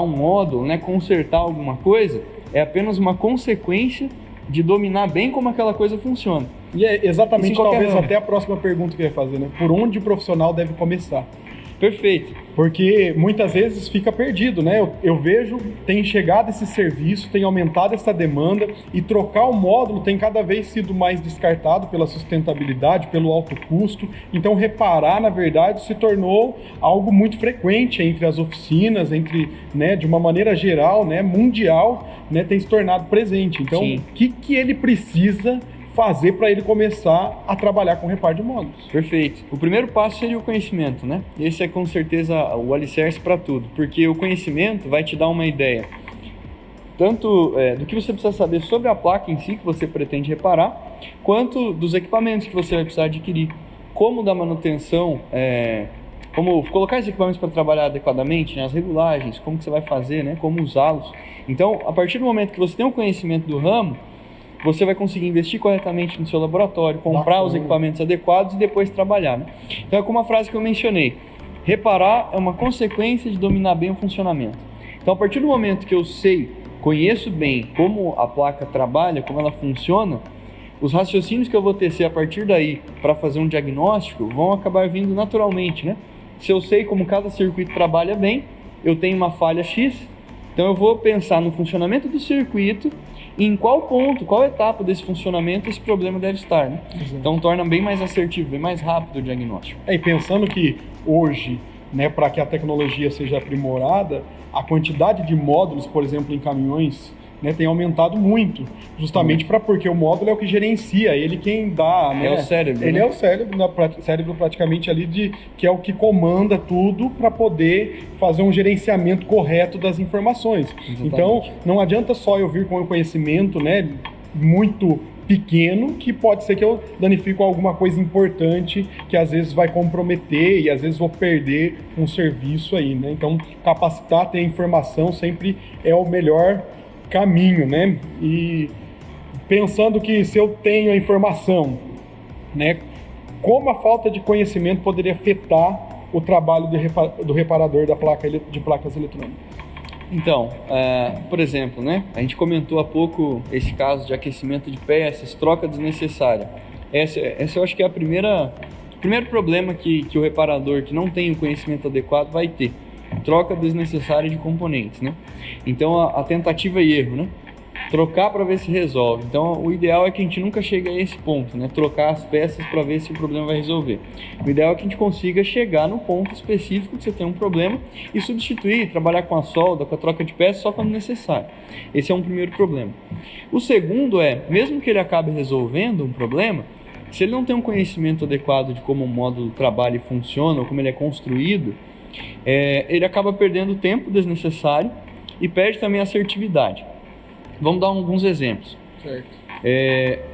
um módulo, né, consertar alguma coisa, é apenas uma consequência de dominar bem como aquela coisa funciona. E é exatamente, talvez ramo. até a próxima pergunta que eu ia fazer, né? Por onde o profissional deve começar? Perfeito. Porque muitas vezes fica perdido, né? Eu vejo, tem chegado esse serviço, tem aumentado essa demanda e trocar o módulo tem cada vez sido mais descartado pela sustentabilidade, pelo alto custo. Então, reparar, na verdade, se tornou algo muito frequente entre as oficinas, né, de uma maneira geral, né, mundial, né, tem se tornado presente. Então, Sim. o que ele precisa fazer para ele começar a trabalhar com reparo de módulos? Perfeito. O primeiro passo seria o conhecimento, né? Esse é com certeza o alicerce para tudo, porque o conhecimento vai te dar uma ideia tanto do que você precisa saber sobre a placa em si que você pretende reparar, quanto dos equipamentos que você vai precisar adquirir, como da manutenção, como colocar esses equipamentos para trabalhar adequadamente, né? As regulagens, como que você vai fazer, né? Como usá-los. Então, a partir do momento que você tem um conhecimento do ramo, você vai conseguir investir corretamente no seu laboratório, comprar os equipamentos adequados e depois trabalhar, né? Então é como a frase que eu mencionei, reparar é uma consequência de dominar bem o funcionamento. Então a partir do momento que eu conheço bem como a placa trabalha, como ela funciona, os raciocínios que eu vou tecer a partir daí para fazer um diagnóstico vão acabar vindo naturalmente, né? Se eu sei como cada circuito trabalha bem, eu tenho uma falha X, então eu vou pensar no funcionamento do circuito e em qual ponto, qual etapa desse funcionamento esse problema deve estar, né? Então torna bem mais assertivo, bem mais rápido o diagnóstico. E pensando que hoje, né, para que a tecnologia seja aprimorada, a quantidade de módulos, por exemplo, em caminhões, né, tem aumentado muito, justamente porque o módulo é o que gerencia, ele quem dá, né? É o cérebro. Ele né? é o cérebro que é o que comanda tudo para poder fazer um gerenciamento correto das informações. Exatamente. Então, não adianta só eu vir com o conhecimento, né, muito pequeno, que pode ser que eu danifique alguma coisa importante que às vezes vai comprometer e às vezes vou perder um serviço aí, né? Então, capacitar, ter informação sempre é o melhor caminho, né? E pensando que se eu tenho a informação, né, como a falta de conhecimento poderia afetar o trabalho do reparador de placas eletrônicas? Então, por exemplo, né, a gente comentou há pouco esse caso de aquecimento de peças, troca desnecessária. Essa eu acho que é o primeiro problema que o reparador que não tem o conhecimento adequado vai ter. Troca desnecessária de componentes, né? Então, a tentativa e erro, né? Trocar para ver se resolve. Então, o ideal é que a gente nunca chegue a esse ponto, né? Trocar as peças para ver se o problema vai resolver. O ideal é que a gente consiga chegar no ponto específico que você tem um problema e substituir, trabalhar com a solda, com a troca de peças só quando necessário. Esse é um primeiro problema. O segundo é, mesmo que ele acabe resolvendo um problema, se ele não tem um conhecimento adequado de como o módulo trabalha e funciona, ou como ele é construído, ele acaba perdendo tempo desnecessário e perde também a assertividade. Vamos dar alguns exemplos. Certo.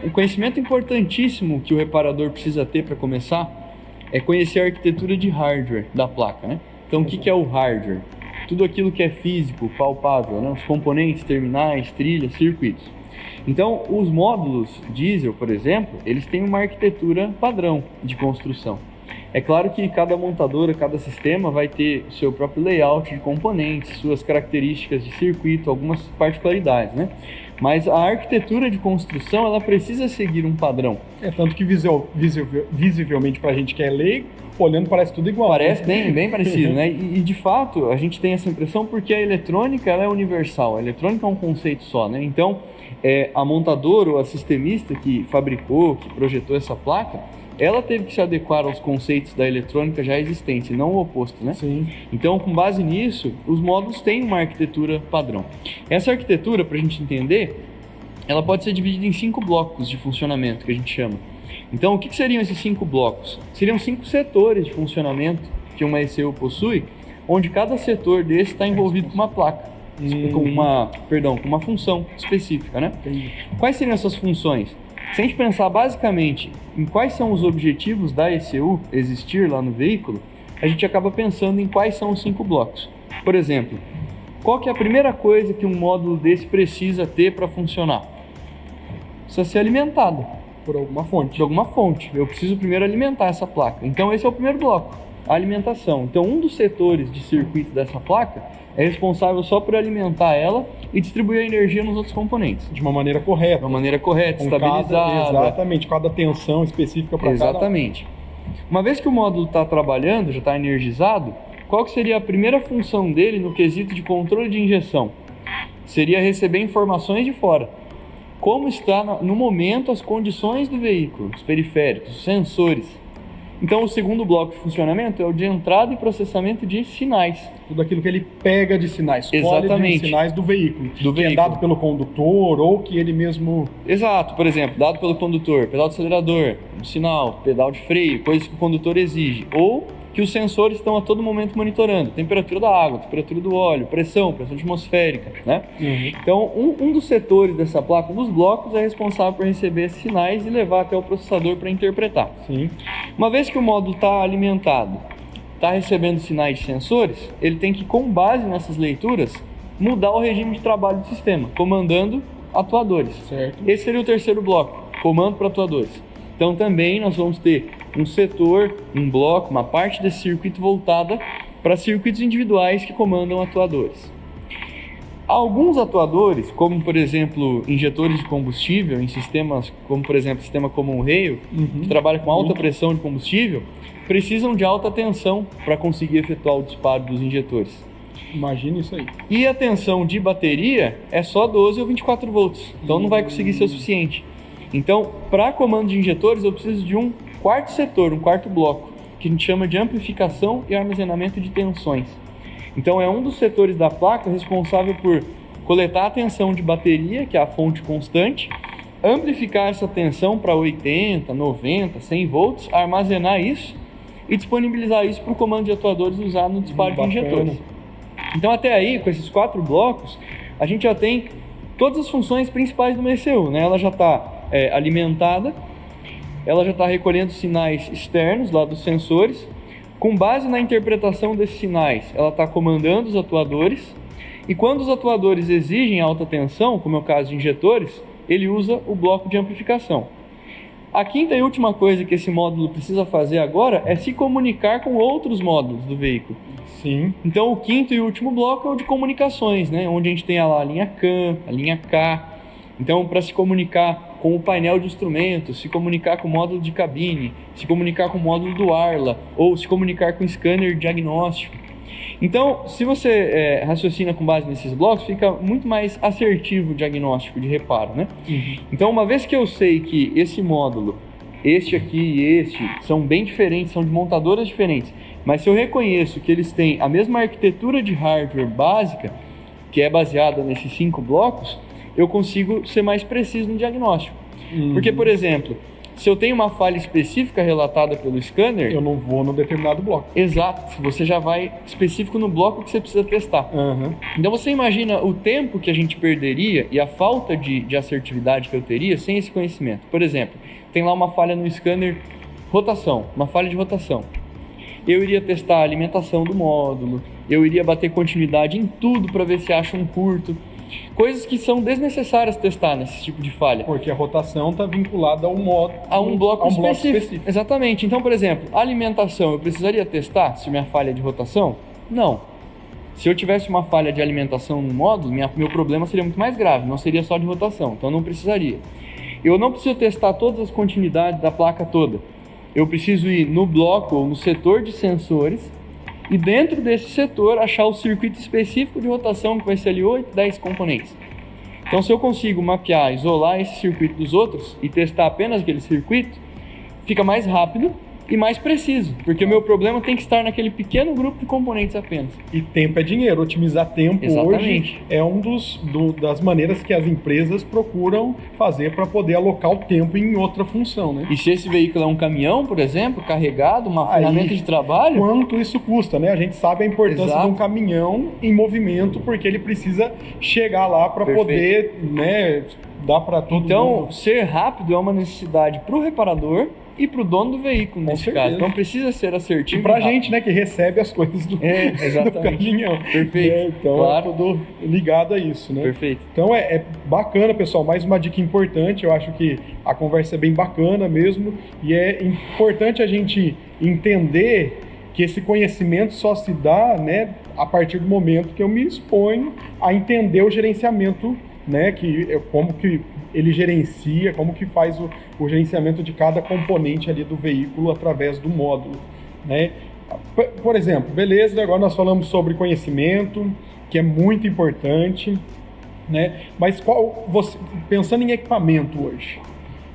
Um conhecimento importantíssimo que o reparador precisa ter para começar é conhecer a arquitetura de hardware da placa, né? Então, o que é o hardware? Tudo aquilo que é físico, palpável, né? Os componentes, terminais, trilhas, circuitos. Então, os módulos diesel, por exemplo, eles têm uma arquitetura padrão de construção. É claro que cada montadora, cada sistema vai ter o seu próprio layout de componentes, suas características de circuito, algumas particularidades, né? Mas a arquitetura de construção, ela precisa seguir um padrão. Tanto que visivelmente para a gente que é leigo, olhando parece tudo igual. Parece bem parecido, né? E de fato, a gente tem essa impressão porque a eletrônica ela é universal, a eletrônica é um conceito só, né? Então, a montadora ou a sistemista que fabricou, que projetou essa placa, ela teve que se adequar aos conceitos da eletrônica já existente, não o oposto, né? Sim. Então, com base nisso, os módulos têm uma arquitetura padrão. Essa arquitetura, para a gente entender, ela pode ser dividida em 5 blocos de funcionamento, que a gente chama. Então, o que seriam esses 5 blocos? Seriam 5 setores de funcionamento que uma ECU possui, onde cada setor desse está envolvido com uma placa. com uma função específica, né? Quais seriam essas funções? Se a gente pensar basicamente em quais são os objetivos da ECU existir lá no veículo, a gente acaba pensando em quais são os 5 blocos. Por exemplo, qual que é a primeira coisa que um módulo desse precisa ter para funcionar? Precisa ser alimentado. Por alguma fonte. De alguma fonte. Eu preciso primeiro alimentar essa placa. Então esse é o primeiro bloco, a alimentação. Então um dos setores de circuito dessa placa é responsável só por alimentar ela e distribuir a energia nos outros componentes. De uma maneira correta. De uma maneira correta, estabilizada. Exatamente, cada tensão específica para cada... Exatamente. Uma vez que o módulo está trabalhando, já está energizado, qual que seria a primeira função dele no quesito de controle de injeção? Seria receber informações de fora. Como está no momento as condições do veículo, os periféricos, os sensores. Então o segundo bloco de funcionamento é o de entrada e processamento de sinais. Tudo aquilo que ele pega de sinais, exatamente, de sinais do veículo. Que é dado pelo condutor ou que ele mesmo... Exato, por exemplo, dado pelo condutor, pedal de acelerador, um sinal, pedal de freio, coisas que o condutor exige. Ou que os sensores estão a todo momento monitorando, temperatura da água, temperatura do óleo, pressão atmosférica, né? Então, um dos setores dessa placa, um dos blocos, é responsável por receber esses sinais e levar até o processador para interpretar. Sim. Uma vez que o módulo está alimentado, está recebendo sinais de sensores, ele tem que, com base nessas leituras, mudar o regime de trabalho do sistema, comandando atuadores. Certo. Esse seria o terceiro bloco, comando para atuadores. Então também nós vamos ter um setor, um bloco, uma parte desse circuito voltada para circuitos individuais que comandam atuadores. Alguns atuadores, como por exemplo injetores de combustível em sistemas como por exemplo o sistema Common Rail, que trabalha com alta pressão de combustível, precisam de alta tensão para conseguir efetuar o disparo dos injetores. Imagina isso aí. E a tensão de bateria é só 12 ou 24 volts, então não vai conseguir ser o suficiente. Então, para comando de injetores, eu preciso de um quarto setor, um quarto bloco, que a gente chama de amplificação e armazenamento de tensões. Então, é um dos setores da placa responsável por coletar a tensão de bateria, que é a fonte constante, amplificar essa tensão para 80, 90, 100 volts, armazenar isso e disponibilizar isso para o comando de atuadores usar no disparo de injetores. Então, até aí, com esses 4 blocos, a gente já tem todas as funções principais de uma ECU, né? Ela já está alimentada, ela já está recolhendo sinais externos lá dos sensores. Com base na interpretação desses sinais, ela está comandando os atuadores. E quando os atuadores exigem alta tensão, como é o caso de injetores, ele usa o bloco de amplificação. A quinta e última coisa que esse módulo precisa fazer agora é se comunicar com outros módulos do veículo. Sim. Então o quinto e último bloco é o de comunicações, né? Onde a gente tem lá a linha CAN, a linha K. Então, para se comunicar com o painel de instrumentos, se comunicar com o módulo de cabine, se comunicar com o módulo do Arla, ou se comunicar com o scanner diagnóstico. Então, se você raciocina com base nesses blocos, fica muito mais assertivo o diagnóstico de reparo, né? Então, uma vez que eu sei que esse módulo, este aqui e este, são bem diferentes, são de montadoras diferentes, mas se eu reconheço que eles têm a mesma arquitetura de hardware básica, que é baseada nesses 5 blocos, eu consigo ser mais preciso no diagnóstico. Porque, por exemplo, se eu tenho uma falha específica relatada pelo scanner... eu não vou no determinado bloco. Exato, você já vai específico no bloco que você precisa testar. Então você imagina o tempo que a gente perderia e a falta de assertividade que eu teria sem esse conhecimento. Por exemplo, tem lá uma falha no scanner rotação, uma falha de rotação. Eu iria testar a alimentação do módulo, eu iria bater continuidade em tudo para ver se acha um curto. Coisas que são desnecessárias testar nesse tipo de falha. Porque a rotação está vinculada ao modo, a um bloco específico. Exatamente. Então, por exemplo, a alimentação, eu precisaria testar se minha falha é de rotação? Não. Se eu tivesse uma falha de alimentação no módulo, meu problema seria muito mais grave, não seria só de rotação, então eu não precisaria. Eu não preciso testar todas as continuidades da placa toda. Eu preciso ir no bloco ou no setor de sensores e dentro desse setor achar o circuito específico de rotação, que vai ser ali 8, 10 componentes. Então, se eu consigo mapear, isolar esse circuito dos outros e testar apenas aquele circuito, fica mais rápido e mais preciso, porque o meu problema tem que estar naquele pequeno grupo de componentes apenas. E tempo é dinheiro, otimizar tempo Exatamente. hoje é das maneiras que as empresas procuram fazer para poder alocar o tempo em outra função, né? E se esse veículo é um caminhão, por exemplo, carregado, uma ferramenta de trabalho... Quanto isso custa, né? A gente sabe a importância Exato. de um caminhão em movimento, porque ele precisa chegar lá para poder, né, dar para todo Então, mundo. ser rápido é uma necessidade para o reparador e para o dono do veículo, nesse certeza. caso. Então, precisa ser assertivo E pra rápido. gente, né, que recebe as coisas do exatamente. caminhão. Perfeito. Então, Claro. é tudo ligado a isso, né? Perfeito. Então, é bacana, pessoal. Mais uma dica importante. Eu acho que a conversa é bem bacana mesmo. E é importante a gente entender que esse conhecimento só se dá, né, a partir do momento que eu me exponho a entender o gerenciamento, né, como que ele gerencia, como que faz o gerenciamento de cada componente ali do veículo através do módulo, né? Por exemplo, beleza, agora nós falamos sobre conhecimento, que é muito importante, né? Mas pensando em equipamento hoje,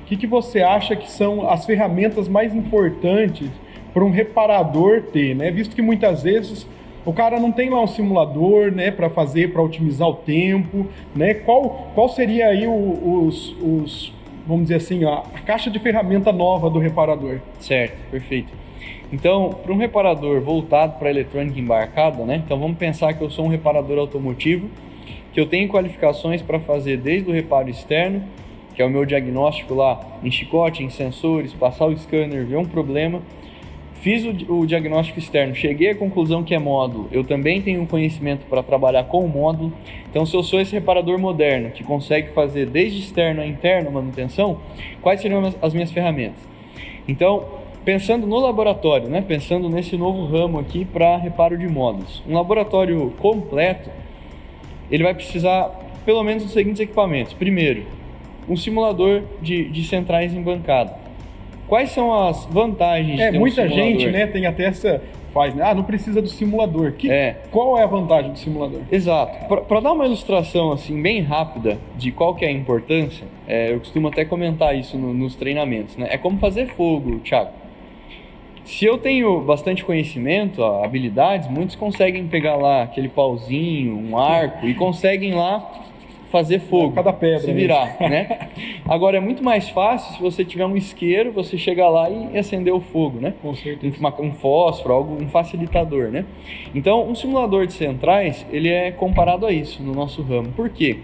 o que você acha que são as ferramentas mais importantes para um reparador ter, né? Visto que muitas vezes o cara não tem lá um simulador, né, para otimizar o tempo, né? Qual seria aí vamos dizer assim, a caixa de ferramenta nova do reparador? Certo, perfeito. Então, para um reparador voltado para eletrônica embarcada, né? Então vamos pensar que eu sou um reparador automotivo, que eu tenho qualificações para fazer desde o reparo externo, que é o meu diagnóstico lá em chicote, em sensores, passar o scanner, ver um problema. Fiz o diagnóstico externo, cheguei à conclusão que é módulo. Eu também tenho um conhecimento para trabalhar com o módulo. Então, se eu sou esse reparador moderno que consegue fazer desde externo a interno a manutenção, quais seriam as minhas ferramentas? Então, pensando no laboratório, né? Pensando nesse novo ramo aqui para reparo de módulos. Um laboratório completo, ele vai precisar pelo menos dos seguintes equipamentos. Primeiro, um simulador de centrais em bancada. Quais são as vantagens de ter muita um simulador? gente, né, tem até essa... né? Não precisa do simulador. Qual é a vantagem do simulador? Exato. Para dar uma ilustração assim bem rápida de qual que é a importância, eu costumo até comentar isso nos treinamentos, né? É como fazer fogo, Thiago. Se eu tenho bastante conhecimento, habilidades, muitos conseguem pegar lá aquele pauzinho, um arco e conseguem lá fazer fogo, cada pedra se virar, né? Agora é muito mais fácil se você tiver um isqueiro, você chegar lá e acender o fogo, né? Com certeza. Um fósforo, um facilitador, né? Então, um simulador de centrais, ele é comparado a isso no nosso ramo. Por quê?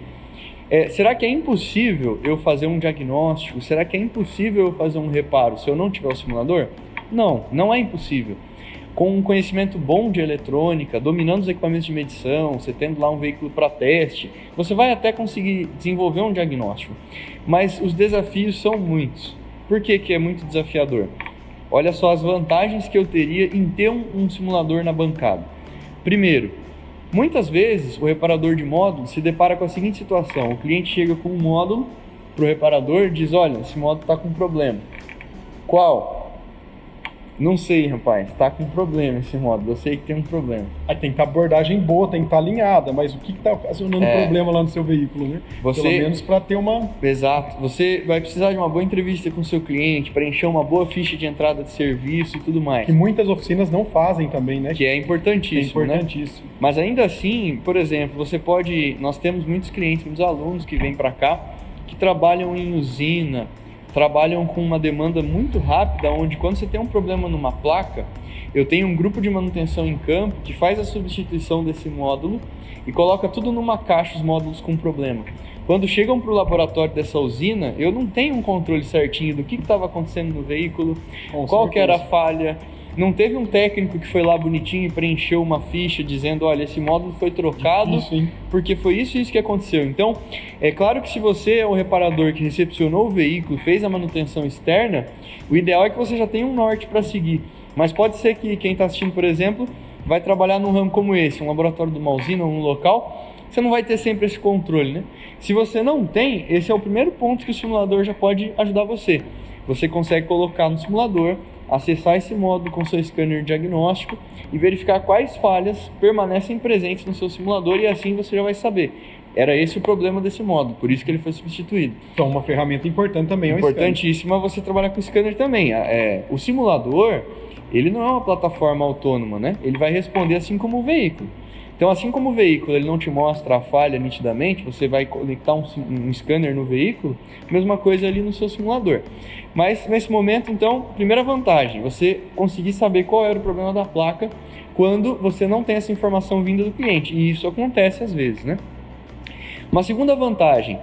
Será que é impossível eu fazer um diagnóstico? Será que é impossível eu fazer um reparo se eu não tiver o simulador? Não, não é impossível. Com um conhecimento bom de eletrônica, dominando os equipamentos de medição, você tendo lá um veículo para teste, você vai até conseguir desenvolver um diagnóstico. Mas os desafios são muitos. Por que é muito desafiador? Olha só as vantagens que eu teria em ter um simulador na bancada. Primeiro, muitas vezes o reparador de módulo se depara com a seguinte situação. O cliente chega com um módulo para o reparador e diz, olha, esse módulo está com problema. Qual? Não sei, rapaz, tá com problema esse módulo, eu sei que tem um problema. Aí tem que estar abordagem boa, tem que estar alinhada, mas o que está ocasionando problema lá no seu veículo, né? Pelo menos para ter uma... Exato, você vai precisar de uma boa entrevista com o seu cliente, preencher uma boa ficha de entrada de serviço e tudo mais. Que muitas oficinas não fazem também, né? Que é importantíssimo, né? Mas ainda assim, por exemplo, nós temos muitos clientes, muitos alunos que vêm para cá, que trabalham em usina, trabalham com uma demanda muito rápida, onde quando você tem um problema numa placa, eu tenho um grupo de manutenção em campo que faz a substituição desse módulo e coloca tudo numa caixa, os módulos com problema. Quando chegam para o laboratório dessa usina, eu não tenho um controle certinho do que estava acontecendo no veículo, qual que era a falha. Não teve um técnico que foi lá bonitinho e preencheu uma ficha dizendo, olha, esse módulo foi trocado porque foi isso e isso que aconteceu. Então, é claro que se você é o reparador que recepcionou o veículo, fez a manutenção externa, o ideal é que você já tenha um norte para seguir. Mas pode ser que quem está assistindo, por exemplo, vai trabalhar num ramo como esse, um laboratório de uma usina ou um local, você não vai ter sempre esse controle, né? Se você não tem, esse é o primeiro ponto que o simulador já pode ajudar você. Você consegue colocar no simulador acessar esse módulo com seu scanner diagnóstico e verificar quais falhas permanecem presentes no seu simulador, e assim você já vai saber. Era esse o problema desse módulo, por isso que ele foi substituído. Então, uma ferramenta importante também é o Importantíssima você trabalhar com o scanner também. O simulador, ele não é uma plataforma autônoma, né? Ele vai responder assim como o veículo. Então, assim como o veículo ele não te mostra a falha nitidamente, você vai conectar um scanner no veículo, mesma coisa ali no seu simulador. Mas, nesse momento, então, primeira vantagem, você conseguir saber qual era o problema da placa quando você não tem essa informação vinda do cliente. E isso acontece às vezes, né? Uma segunda vantagem,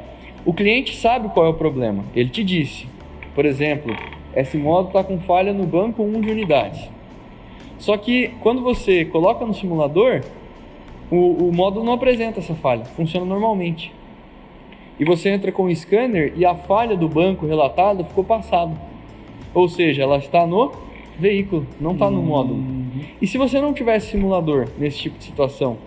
o cliente sabe qual é o problema. Ele te disse, por exemplo, esse módulo está com falha no banco 1 de unidades. Só que quando você coloca no simulador, o módulo não apresenta essa falha, funciona normalmente. E você entra com o scanner e a falha do banco relatada ficou passada. Ou seja, ela está no veículo, não está no módulo. E se você não tivesse simulador nesse tipo de situação,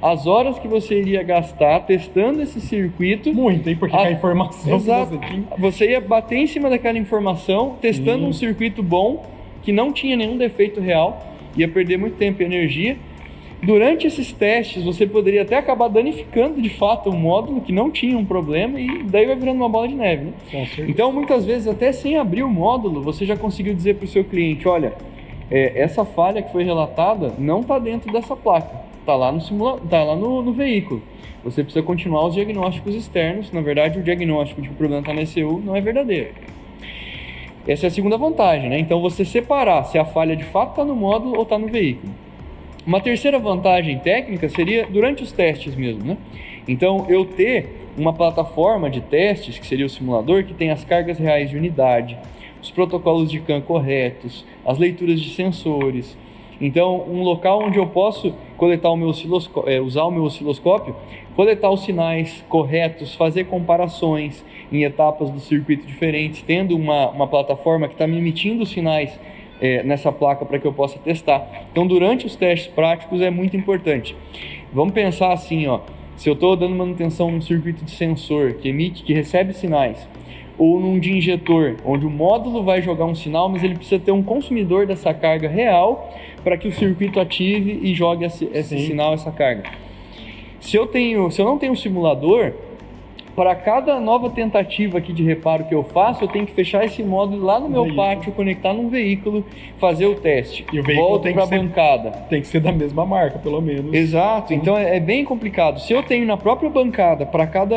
as horas que você iria gastar testando esse circuito... Muito, hein? Porque a informação exato, que você tinha... Você ia bater em cima daquela informação, testando um circuito bom, que não tinha nenhum defeito real, ia perder muito tempo e energia. Durante esses testes, você poderia até acabar danificando de fato o módulo que não tinha um problema, e daí vai virando uma bola de neve, né? Então, muitas vezes, até sem abrir o módulo, você já conseguiu dizer para o seu cliente, olha, essa falha que foi relatada não está dentro dessa placa. Está lá, no veículo. Você precisa continuar os diagnósticos externos. Na verdade, o diagnóstico de que o problema está na ECU não é verdadeiro. Essa é a segunda vantagem, né? Então, você separar se a falha de fato está no módulo ou está no veículo. Uma terceira vantagem técnica seria durante os testes mesmo, né? Então, eu ter uma plataforma de testes, que seria o simulador, que tem as cargas reais de unidade, os protocolos de CAN corretos, as leituras de sensores. Então, um local onde eu posso coletar o meu usar o meu osciloscópio, coletar os sinais corretos, fazer comparações em etapas do circuito diferentes, tendo uma plataforma que está me emitindo os sinais nessa placa para que eu possa testar. Então, durante os testes práticos é muito importante. Vamos pensar assim, ó, se eu estou dando manutenção num circuito de sensor que recebe sinais, ou num de injetor, onde o módulo vai jogar um sinal, mas ele precisa ter um consumidor dessa carga real para que o circuito ative e jogue esse sinal, essa carga. Se eu não tenho um simulador, para cada nova tentativa aqui de reparo que eu faço, eu tenho que fechar esse módulo lá no meu pátio, conectar num veículo, fazer o teste. E o veículo volto para a bancada. Tem que ser da mesma marca, pelo menos. Exato, então é bem complicado. Se eu tenho na própria bancada, para cada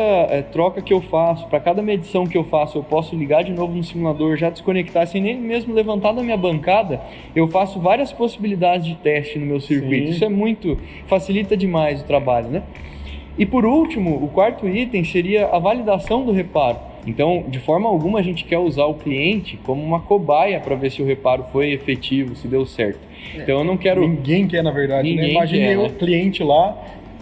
troca que eu faço, para cada medição que eu faço, eu posso ligar de novo no simulador, já desconectar, sem nem mesmo levantar da minha bancada, eu faço várias possibilidades de teste no meu circuito. Isso facilita demais o trabalho, né? E por último, o quarto item seria a validação do reparo. Então, de forma alguma, a gente quer usar o cliente como uma cobaia para ver se o reparo foi efetivo, se deu certo. Então, eu não quero... Ninguém quer, na verdade, né? Imagine o cliente lá...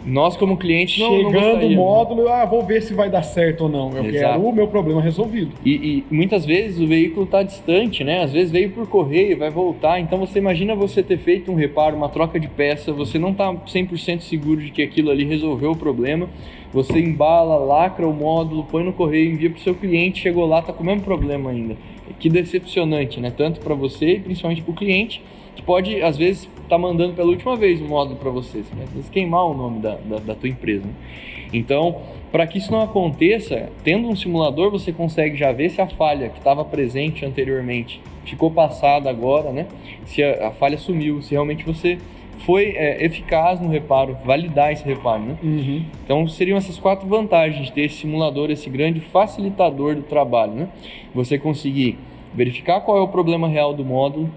Nós, como clientes, não chegando o módulo, vou ver se vai dar certo ou não. Eu quero o meu problema resolvido. E muitas vezes o veículo está distante, né? Às vezes veio por correio, vai voltar. Então, você imagina você ter feito um reparo, uma troca de peça, você não está 100% seguro de que aquilo ali resolveu o problema. Você embala, lacra o módulo, põe no correio, envia para o seu cliente, chegou lá, está com o mesmo problema ainda. Que decepcionante, né? Tanto para você e principalmente para o cliente, que pode, às vezes, estar mandando pela última vez o módulo para você. Você vai queimar o nome da tua empresa, né? Então, para que isso não aconteça, tendo um simulador, você consegue já ver se a falha que estava presente anteriormente ficou passada agora, né? Se a falha sumiu, se realmente você foi eficaz no reparo, validar esse reparo, né? Então, seriam essas 4 vantagens de ter esse simulador, esse grande facilitador do trabalho, né? Você conseguir verificar qual é o problema real do módulo,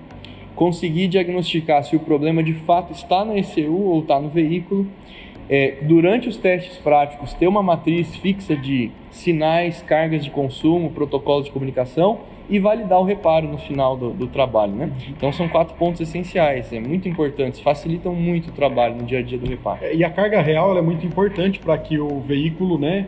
conseguir diagnosticar se o problema de fato está na ECU ou está no veículo. Durante os testes práticos, ter uma matriz fixa de sinais, cargas de consumo, protocolos de comunicação e validar o reparo no final do trabalho, né? Então, são 4 pontos essenciais, muito importantes, facilitam muito o trabalho no dia a dia do reparo. E a carga real ela é muito importante para que o veículo, né,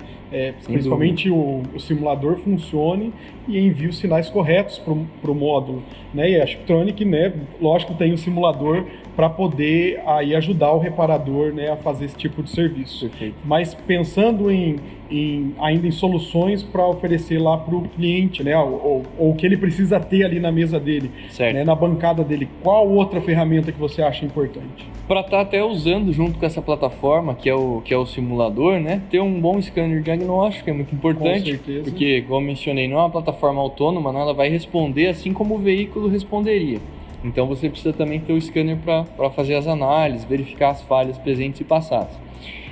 principalmente o simulador, funcione e envie os sinais corretos para o módulo, né? E a Chiptronic, né, lógico, tem um simulador para poder aí ajudar o reparador, né, a fazer esse tipo de serviço. Perfeito. Mas pensando ainda em soluções para oferecer lá para o cliente, né, ou o que ele precisa ter ali na mesa dele, né, na bancada dele, qual outra ferramenta que você acha importante? Para estar até usando junto com essa plataforma, que é o simulador, né, ter um bom scanner diagnóstico é muito importante, com certeza. Porque, como eu mencionei, não é uma plataforma autônoma, né, ela vai responder assim como o veículo responderia. Então você precisa também ter o scanner para fazer as análises, verificar as falhas presentes e passadas.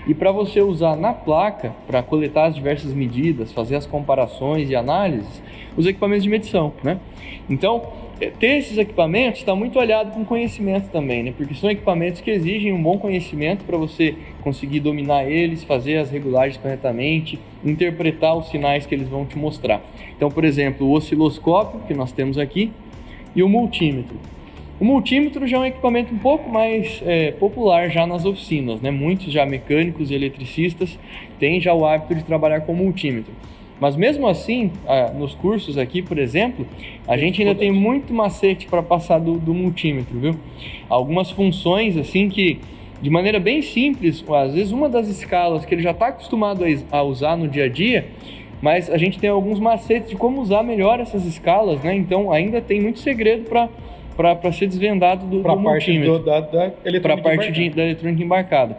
E para você usar na placa, para coletar as diversas medidas, fazer as comparações e análises, os equipamentos de medição, né? Então, ter esses equipamentos está muito aliado com conhecimento também, né? Porque são equipamentos que exigem um bom conhecimento para você conseguir dominar eles, fazer as regulagens corretamente, interpretar os sinais que eles vão te mostrar. Então, por exemplo, o osciloscópio que nós temos aqui e o multímetro. O multímetro já é um equipamento um pouco mais popular já nas oficinas, né? Muitos já mecânicos e eletricistas têm já o hábito de trabalhar com multímetro. Mas mesmo assim, nos cursos aqui, por exemplo, a gente ainda tem muito macete para passar do multímetro, viu? Algumas funções assim que, de maneira bem simples, às vezes uma das escalas que ele já está acostumado a usar no dia a dia, mas a gente tem alguns macetes de como usar melhor essas escalas, né? Então ainda tem muito segredo para ser desvendado do multímetro. Para a parte da eletrônica embarcada.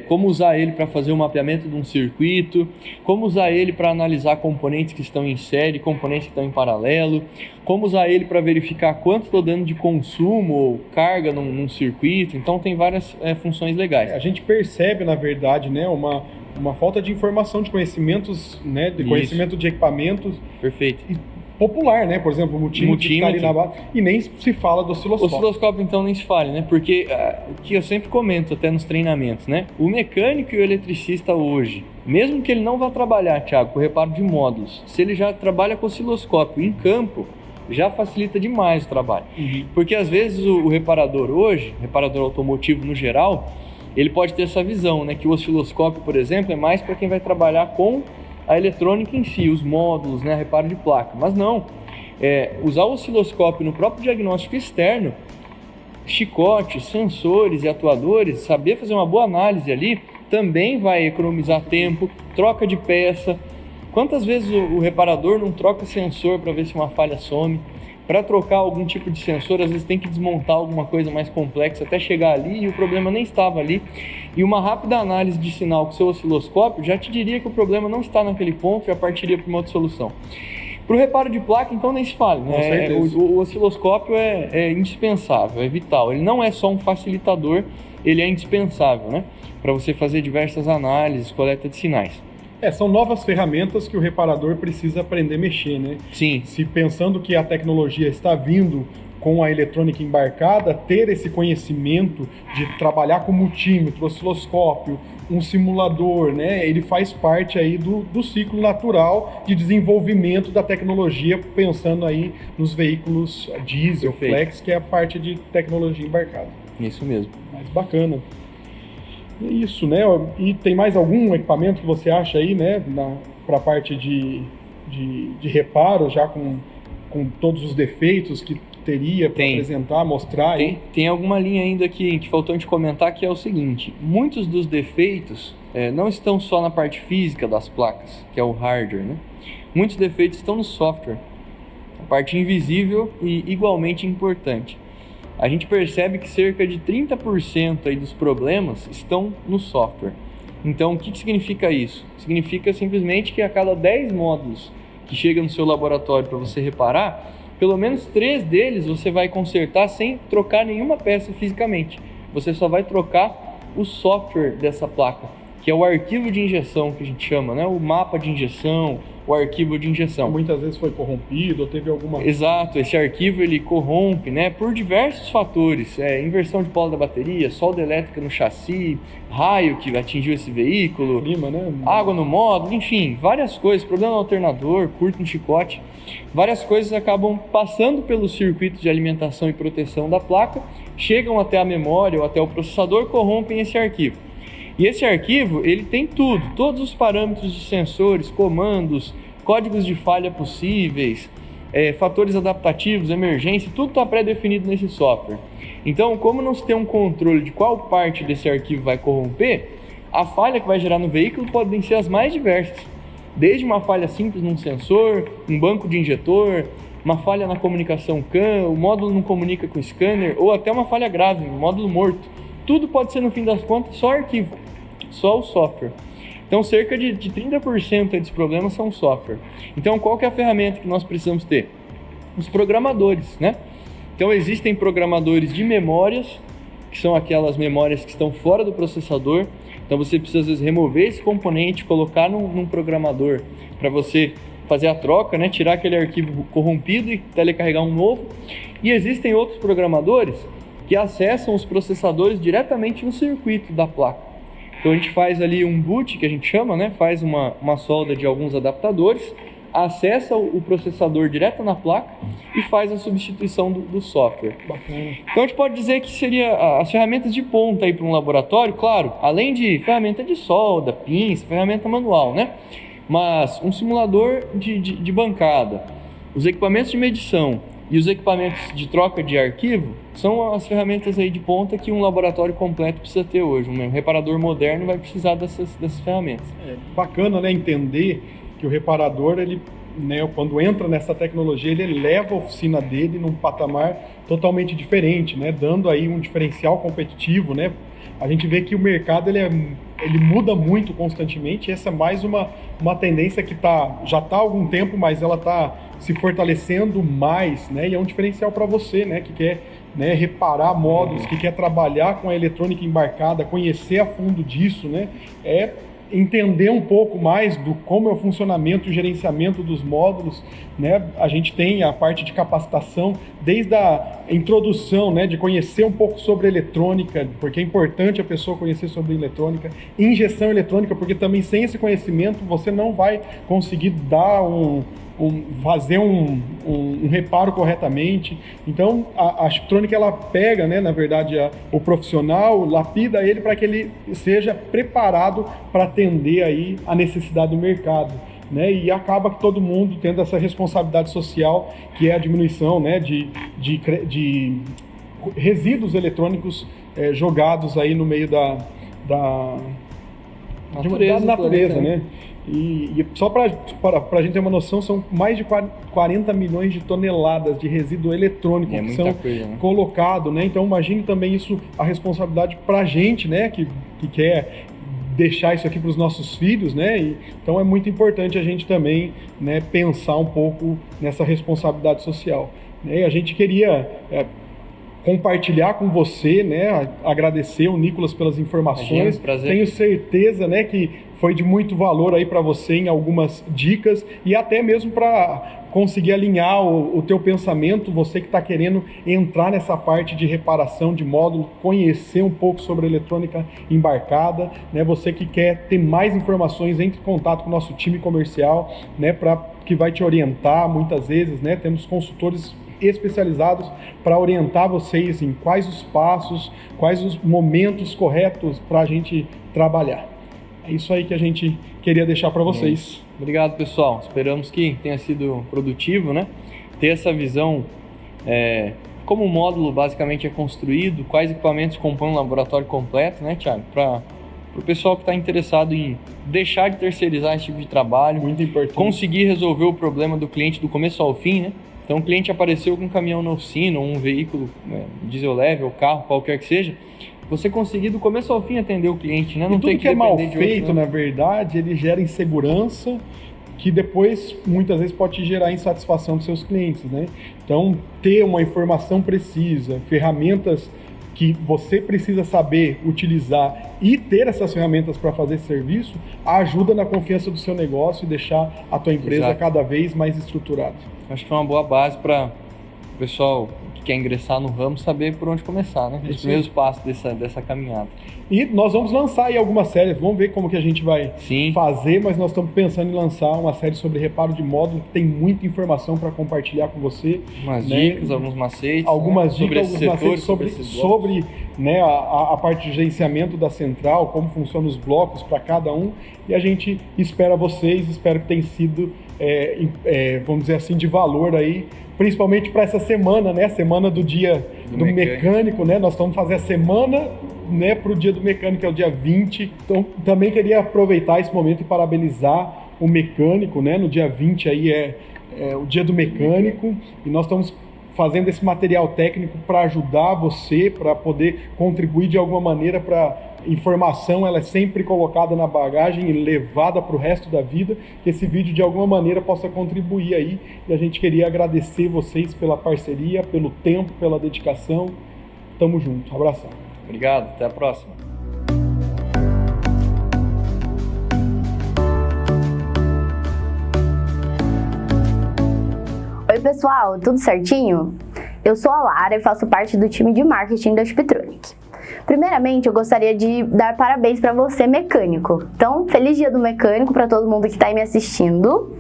Como usar ele para fazer o mapeamento de um circuito, como usar ele para analisar componentes que estão em série, componentes que estão em paralelo, como usar ele para verificar quanto estou dando de consumo ou carga num circuito. Então tem várias funções legais. A gente percebe, na verdade, né, uma falta de informação, de conhecimentos, né, de conhecimento de equipamentos. Perfeito. Popular, né? Por exemplo, o multímetro que tá ali na base, e nem se fala do osciloscópio. O osciloscópio, então, nem se fala, né? Porque, o que eu sempre comento até nos treinamentos, né? O mecânico e o eletricista hoje, mesmo que ele não vá trabalhar, Thiago, com reparo de módulos, se ele já trabalha com osciloscópio em campo, já facilita demais o trabalho. Uhum. Porque, às vezes, o reparador hoje, reparador automotivo no geral, ele pode ter essa visão, né? Que o osciloscópio, por exemplo, é mais para quem vai trabalhar com a eletrônica em si, os módulos, né, reparo de placa. Mas não, usar o osciloscópio no próprio diagnóstico externo, chicotes, sensores e atuadores, saber fazer uma boa análise ali, também vai economizar tempo, troca de peça. Quantas vezes o reparador não troca sensor para ver se uma falha some? Para trocar algum tipo de sensor, às vezes tem que desmontar alguma coisa mais complexa até chegar ali e o problema nem estava ali. E uma rápida análise de sinal com o seu osciloscópio já te diria que o problema não está naquele ponto e já partiria para uma outra solução. Para o reparo de placa, então, nem se fala, né? O osciloscópio é indispensável, é vital. Ele não é só um facilitador, ele é indispensável, né? Para você fazer diversas análises, coleta de sinais. São novas ferramentas que o reparador precisa aprender a mexer, né? Sim. Se pensando que a tecnologia está vindo com a eletrônica embarcada, ter esse conhecimento de trabalhar com multímetro, osciloscópio, um simulador, né? Ele faz parte aí do ciclo natural de desenvolvimento da tecnologia, pensando aí nos veículos diesel, flex, que é a parte de tecnologia embarcada. Isso mesmo. Mas bacana. É isso, né? E tem mais algum equipamento que você acha aí, né? Para a parte de reparo, já com todos os defeitos que teria para apresentar, mostrar? Tem alguma linha ainda que faltou a gente comentar, que é o seguinte: muitos dos defeitos não estão só na parte física das placas, que é o hardware, né? Muitos defeitos estão no software, a parte invisível e igualmente importante. A gente percebe que cerca de 30% aí dos problemas estão no software. Então, o que significa isso? Significa simplesmente que a cada 10 módulos que chegam no seu laboratório para você reparar, pelo menos 3 deles você vai consertar sem trocar nenhuma peça fisicamente. Você só vai trocar o software dessa placa, que é o arquivo de injeção que a gente chama, né? O mapa de injeção, o arquivo de injeção. Muitas vezes foi corrompido ou teve alguma... Exato, esse arquivo ele corrompe, né, por diversos fatores, inversão de polo da bateria, solda elétrica no chassi, raio que atingiu esse veículo, clima, né? Água no módulo, enfim, várias coisas, problema no alternador, curto no chicote, várias coisas acabam passando pelos circuitos de alimentação e proteção da placa, chegam até a memória ou até o processador, corrompem esse arquivo. E esse arquivo, ele tem tudo, todos os parâmetros de sensores, comandos, códigos de falha possíveis, fatores adaptativos, emergência, tudo está pré-definido nesse software. Então, como não se tem um controle de qual parte desse arquivo vai corromper, a falha que vai gerar no veículo podem ser as mais diversas. Desde uma falha simples num sensor, um banco de injetor, uma falha na comunicação CAN, o módulo não comunica com o scanner, ou até uma falha grave, um módulo morto. Tudo pode ser, no fim das contas, só arquivo, só o software. Então, cerca de 30% desses problemas são software. Então, qual que é a ferramenta que nós precisamos ter? Os programadores, né? Então, existem programadores de memórias, que são aquelas memórias que estão fora do processador. Então, você precisa, às vezes, remover esse componente, colocar num programador para você fazer a troca, né? Tirar aquele arquivo corrompido e telecarregar um novo. E existem outros programadores que acessam os processadores diretamente no circuito da placa. Então a gente faz ali um boot, que a gente chama, né? Faz uma solda de alguns adaptadores, acessa o processador direto na placa e faz a substituição do software. Bacana. Então a gente pode dizer que seria as ferramentas de ponta para um laboratório, claro, além de ferramenta de solda, pinça, ferramenta manual, né? Mas um simulador de bancada, os equipamentos de medição e os equipamentos de troca de arquivo são as ferramentas aí de ponta que um laboratório completo precisa ter hoje. Um reparador moderno vai precisar dessas ferramentas. Bacana, né, entender que o reparador, ele, né, quando entra nessa tecnologia, ele leva a oficina dele num patamar totalmente diferente, né, dando aí um diferencial competitivo, né. A gente vê que o mercado ele muda muito constantemente. Essa é mais uma tendência que já está há algum tempo, mas ela está se fortalecendo mais, né? E é um diferencial para você, né, que quer, né, reparar módulos, que quer trabalhar com a eletrônica embarcada, conhecer a fundo disso, né? Entender um pouco mais do como é o funcionamento e o gerenciamento dos módulos, né? A gente tem a parte de capacitação, desde a introdução, né, de conhecer um pouco sobre eletrônica, porque é importante a pessoa conhecer sobre eletrônica, injeção eletrônica, porque também sem esse conhecimento você não vai conseguir dar fazer um reparo corretamente. Então a Chiptronic, ela pega, né, na verdade, o profissional, lapida ele para que ele seja preparado para atender aí a necessidade do mercado, né? E acaba que todo mundo tendo essa responsabilidade social, que é a diminuição, né, de resíduos eletrônicos jogados aí no meio da natureza, né? E só para a gente ter uma noção, são mais de 40 milhões de toneladas de resíduo eletrônico que são colocados, né? Então imagine também isso, a responsabilidade para a gente, né, que quer deixar isso aqui para os nossos filhos, né? Então é muito importante a gente também, né, pensar um pouco nessa responsabilidade social, né? E a gente queria compartilhar com você, né? Agradecer o Nicolas pelas informações. Tenho certeza, né, que foi de muito valor aí para você em algumas dicas e até mesmo para conseguir alinhar o teu pensamento, você que está querendo entrar nessa parte de reparação de módulo, conhecer um pouco sobre eletrônica embarcada, né? Você que quer ter mais informações, entre em contato com o nosso time comercial, né, que vai te orientar muitas vezes, né? Temos consultores especializados para orientar vocês em quais os passos, quais os momentos corretos para a gente trabalhar. É isso aí que a gente queria deixar para vocês. Obrigado, pessoal. Esperamos que tenha sido produtivo, né? Ter essa visão, como o módulo basicamente é construído, quais equipamentos compõem um laboratório completo, né, Thiago? Para o pessoal que está interessado em deixar de terceirizar esse tipo de trabalho, muito importante, conseguir resolver o problema do cliente do começo ao fim, né? Então o cliente apareceu com um caminhão na oficina, ou um veículo diesel leve, ou carro, qualquer que seja, você conseguir do começo ao fim atender o cliente, né? Não tem que é mal feito, na verdade, ele gera insegurança, que depois muitas vezes pode te gerar insatisfação dos seus clientes, né? Então ter uma informação precisa, ferramentas que você precisa saber utilizar e ter essas ferramentas para fazer esse serviço, ajuda na confiança do seu negócio e deixar a tua empresa cada vez mais estruturada. Acho que é uma boa base para o pessoal que quer ingressar no ramo saber por onde começar, né? Os primeiros passos dessa caminhada. E nós vamos lançar aí algumas séries, vamos ver como que a gente vai Sim. fazer, mas nós estamos pensando em lançar uma série sobre reparo de módulo, que tem muita informação para compartilhar com você. Algumas né? dicas, alguns macetes. Algumas né? dicas, sobre alguns macetes sobre né, a parte de gerenciamento da central, como funcionam os blocos para cada um. E a gente espera vocês, espero que tenha sido, vamos dizer assim, de valor aí, principalmente para essa semana, né? Semana do dia do mecânico, né? Nós estamos fazendo a semana, né, para o dia do mecânico, que é o dia 20. Então, também queria aproveitar esse momento e parabenizar o mecânico, né? No dia 20 aí é o dia do mecânico, e nós estamos fazendo esse material técnico para ajudar você, para poder contribuir de alguma maneira para informação, ela é sempre colocada na bagagem e levada para o resto da vida, que esse vídeo de alguma maneira possa contribuir aí, e a gente queria agradecer vocês pela parceria, pelo tempo, pela dedicação. Tamo junto, abração. Obrigado, até a próxima. Oi pessoal, tudo certinho? Eu sou a Lara e faço parte do time de marketing da Spitronic. Primeiramente, eu gostaria de dar parabéns para você, mecânico. Então, feliz dia do mecânico para todo mundo que está aí me assistindo.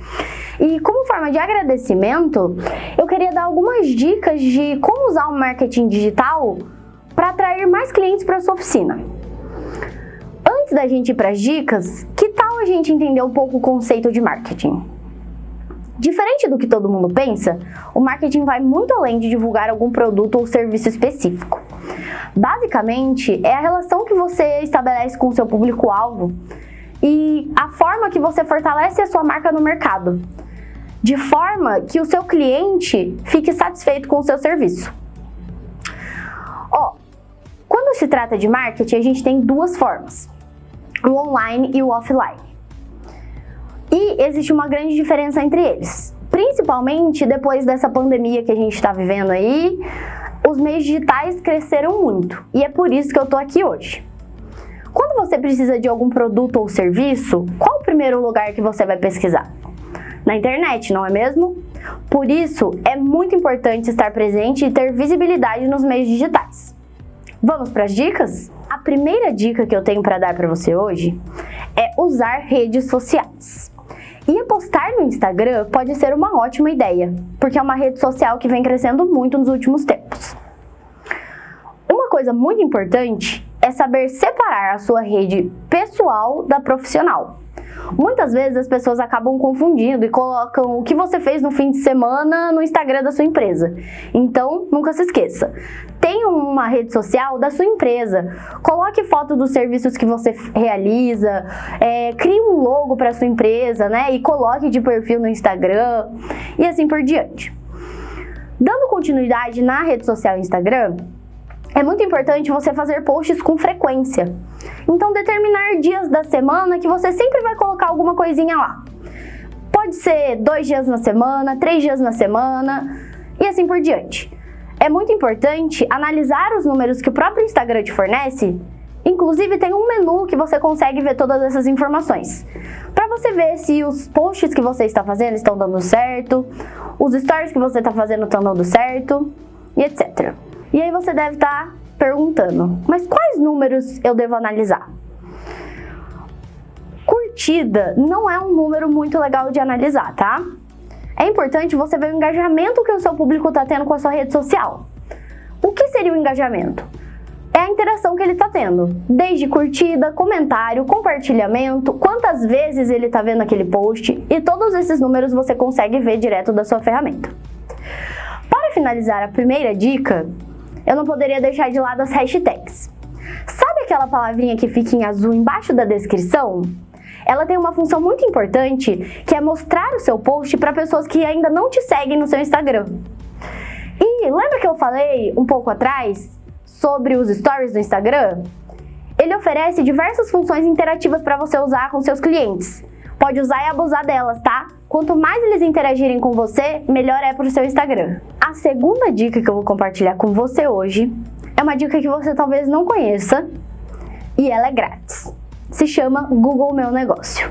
E como forma de agradecimento, eu queria dar algumas dicas de como usar o marketing digital para atrair mais clientes para sua oficina. Antes da gente ir para as dicas, que tal a gente entender um pouco o conceito de marketing? Diferente do que todo mundo pensa, o marketing vai muito além de divulgar algum produto ou serviço específico. Basicamente, é a relação que você estabelece com o seu público-alvo e a forma que você fortalece a sua marca no mercado, de forma que o seu cliente fique satisfeito com o seu serviço. Quando se trata de marketing, a gente tem duas formas, o online e o offline. E existe uma grande diferença entre eles, principalmente depois dessa pandemia que a gente está vivendo aí. Os meios digitais cresceram muito e é por isso que eu tô aqui hoje. Quando você precisa de algum produto ou serviço, qual o primeiro lugar que você vai pesquisar? Na internet, não é mesmo? Por isso, é muito importante estar presente e ter visibilidade nos meios digitais. Vamos para as dicas? A primeira dica que eu tenho para dar para você hoje é usar redes sociais. E apostar no Instagram pode ser uma ótima ideia, porque é uma rede social que vem crescendo muito nos últimos tempos. Uma coisa muito importante é saber separar a sua rede pessoal da profissional. Muitas vezes as pessoas acabam confundindo e colocam o que você fez no fim de semana no Instagram da sua empresa. Então, nunca se esqueça. Tenha uma rede social da sua empresa. Coloque foto dos serviços que você realiza. Crie um logo para sua empresa, né? E coloque de perfil no Instagram e assim por diante. Dando continuidade na rede social Instagram, é muito importante você fazer posts com frequência. Então, determinar dias da semana que você sempre vai colocar alguma coisinha lá. Pode ser 2 dias na semana, 3 dias na semana e assim por diante. É muito importante analisar os números que o próprio Instagram te fornece. Inclusive, tem um menu que você consegue ver todas essas informações, para você ver se os posts que você está fazendo estão dando certo, os stories que você está fazendo estão dando certo e etc. E aí você deve estar perguntando, mas quais números eu devo analisar? Curtida não é um número muito legal de analisar, tá? É importante você ver o engajamento que o seu público está tendo com a sua rede social. O que seria o engajamento? É a interação que ele está tendo, desde curtida, comentário, compartilhamento, quantas vezes ele está vendo aquele post, e todos esses números você consegue ver direto da sua ferramenta. Para finalizar a primeira dica, eu não poderia deixar de lado as hashtags. Sabe aquela palavrinha que fica em azul embaixo da descrição? Ela tem uma função muito importante, que é mostrar o seu post para pessoas que ainda não te seguem no seu Instagram. E lembra que eu falei um pouco atrás sobre os stories do Instagram? Ele oferece diversas funções interativas para você usar com seus clientes. Pode usar e abusar delas, tá? Quanto mais eles interagirem com você, melhor é para o seu Instagram. A segunda dica que eu vou compartilhar com você hoje é uma dica que você talvez não conheça e ela é grátis. Se chama Google Meu Negócio.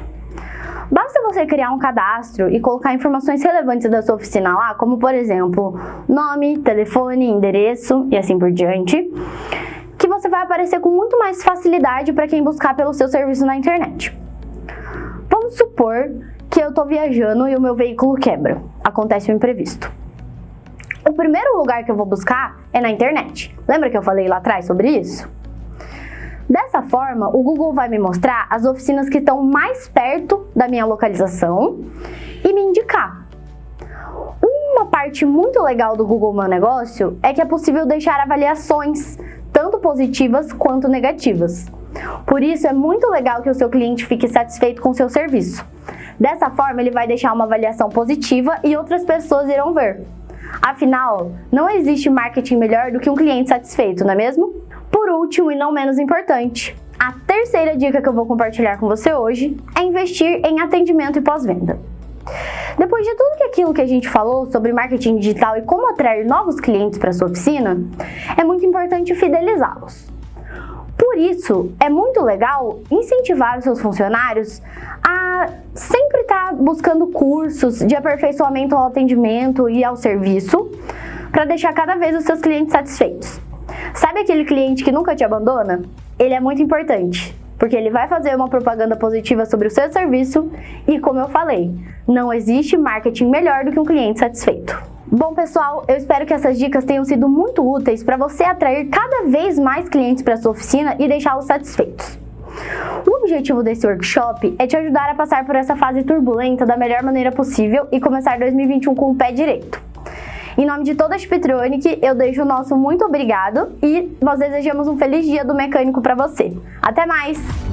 Basta você criar um cadastro e colocar informações relevantes da sua oficina lá, como por exemplo, nome, telefone, endereço e assim por diante, que você vai aparecer com muito mais facilidade para quem buscar pelo seu serviço na internet. Vamos supor que eu estou viajando e o meu veículo quebra, acontece um imprevisto. O primeiro lugar que eu vou buscar é na internet. Lembra que eu falei lá atrás sobre isso? Dessa forma, o Google vai me mostrar as oficinas que estão mais perto da minha localização e me indicar. Uma parte muito legal do Google Meu Negócio é que é possível deixar avaliações, tanto positivas quanto negativas. Por isso, é muito legal que o seu cliente fique satisfeito com o seu serviço. Dessa forma, ele vai deixar uma avaliação positiva e outras pessoas irão ver. Afinal, não existe marketing melhor do que um cliente satisfeito, não é mesmo? Por último e não menos importante, a terceira dica que eu vou compartilhar com você hoje é investir em atendimento e pós-venda. Depois de tudo aquilo que a gente falou sobre marketing digital e como atrair novos clientes para sua oficina, é muito importante fidelizá-los. Por isso, é muito legal incentivar os seus funcionários a sempre estar buscando cursos de aperfeiçoamento ao atendimento e ao serviço para deixar cada vez os seus clientes satisfeitos. Sabe aquele cliente que nunca te abandona? Ele é muito importante, porque ele vai fazer uma propaganda positiva sobre o seu serviço e, como eu falei, não existe marketing melhor do que um cliente satisfeito. Bom, pessoal, eu espero que essas dicas tenham sido muito úteis para você atrair cada vez mais clientes para sua oficina e deixá-los satisfeitos. O objetivo desse workshop é te ajudar a passar por essa fase turbulenta da melhor maneira possível e começar 2021 com o pé direito. Em nome de toda a Shiptronic, eu deixo o nosso muito obrigado e nós desejamos um feliz dia do mecânico para você. Até mais!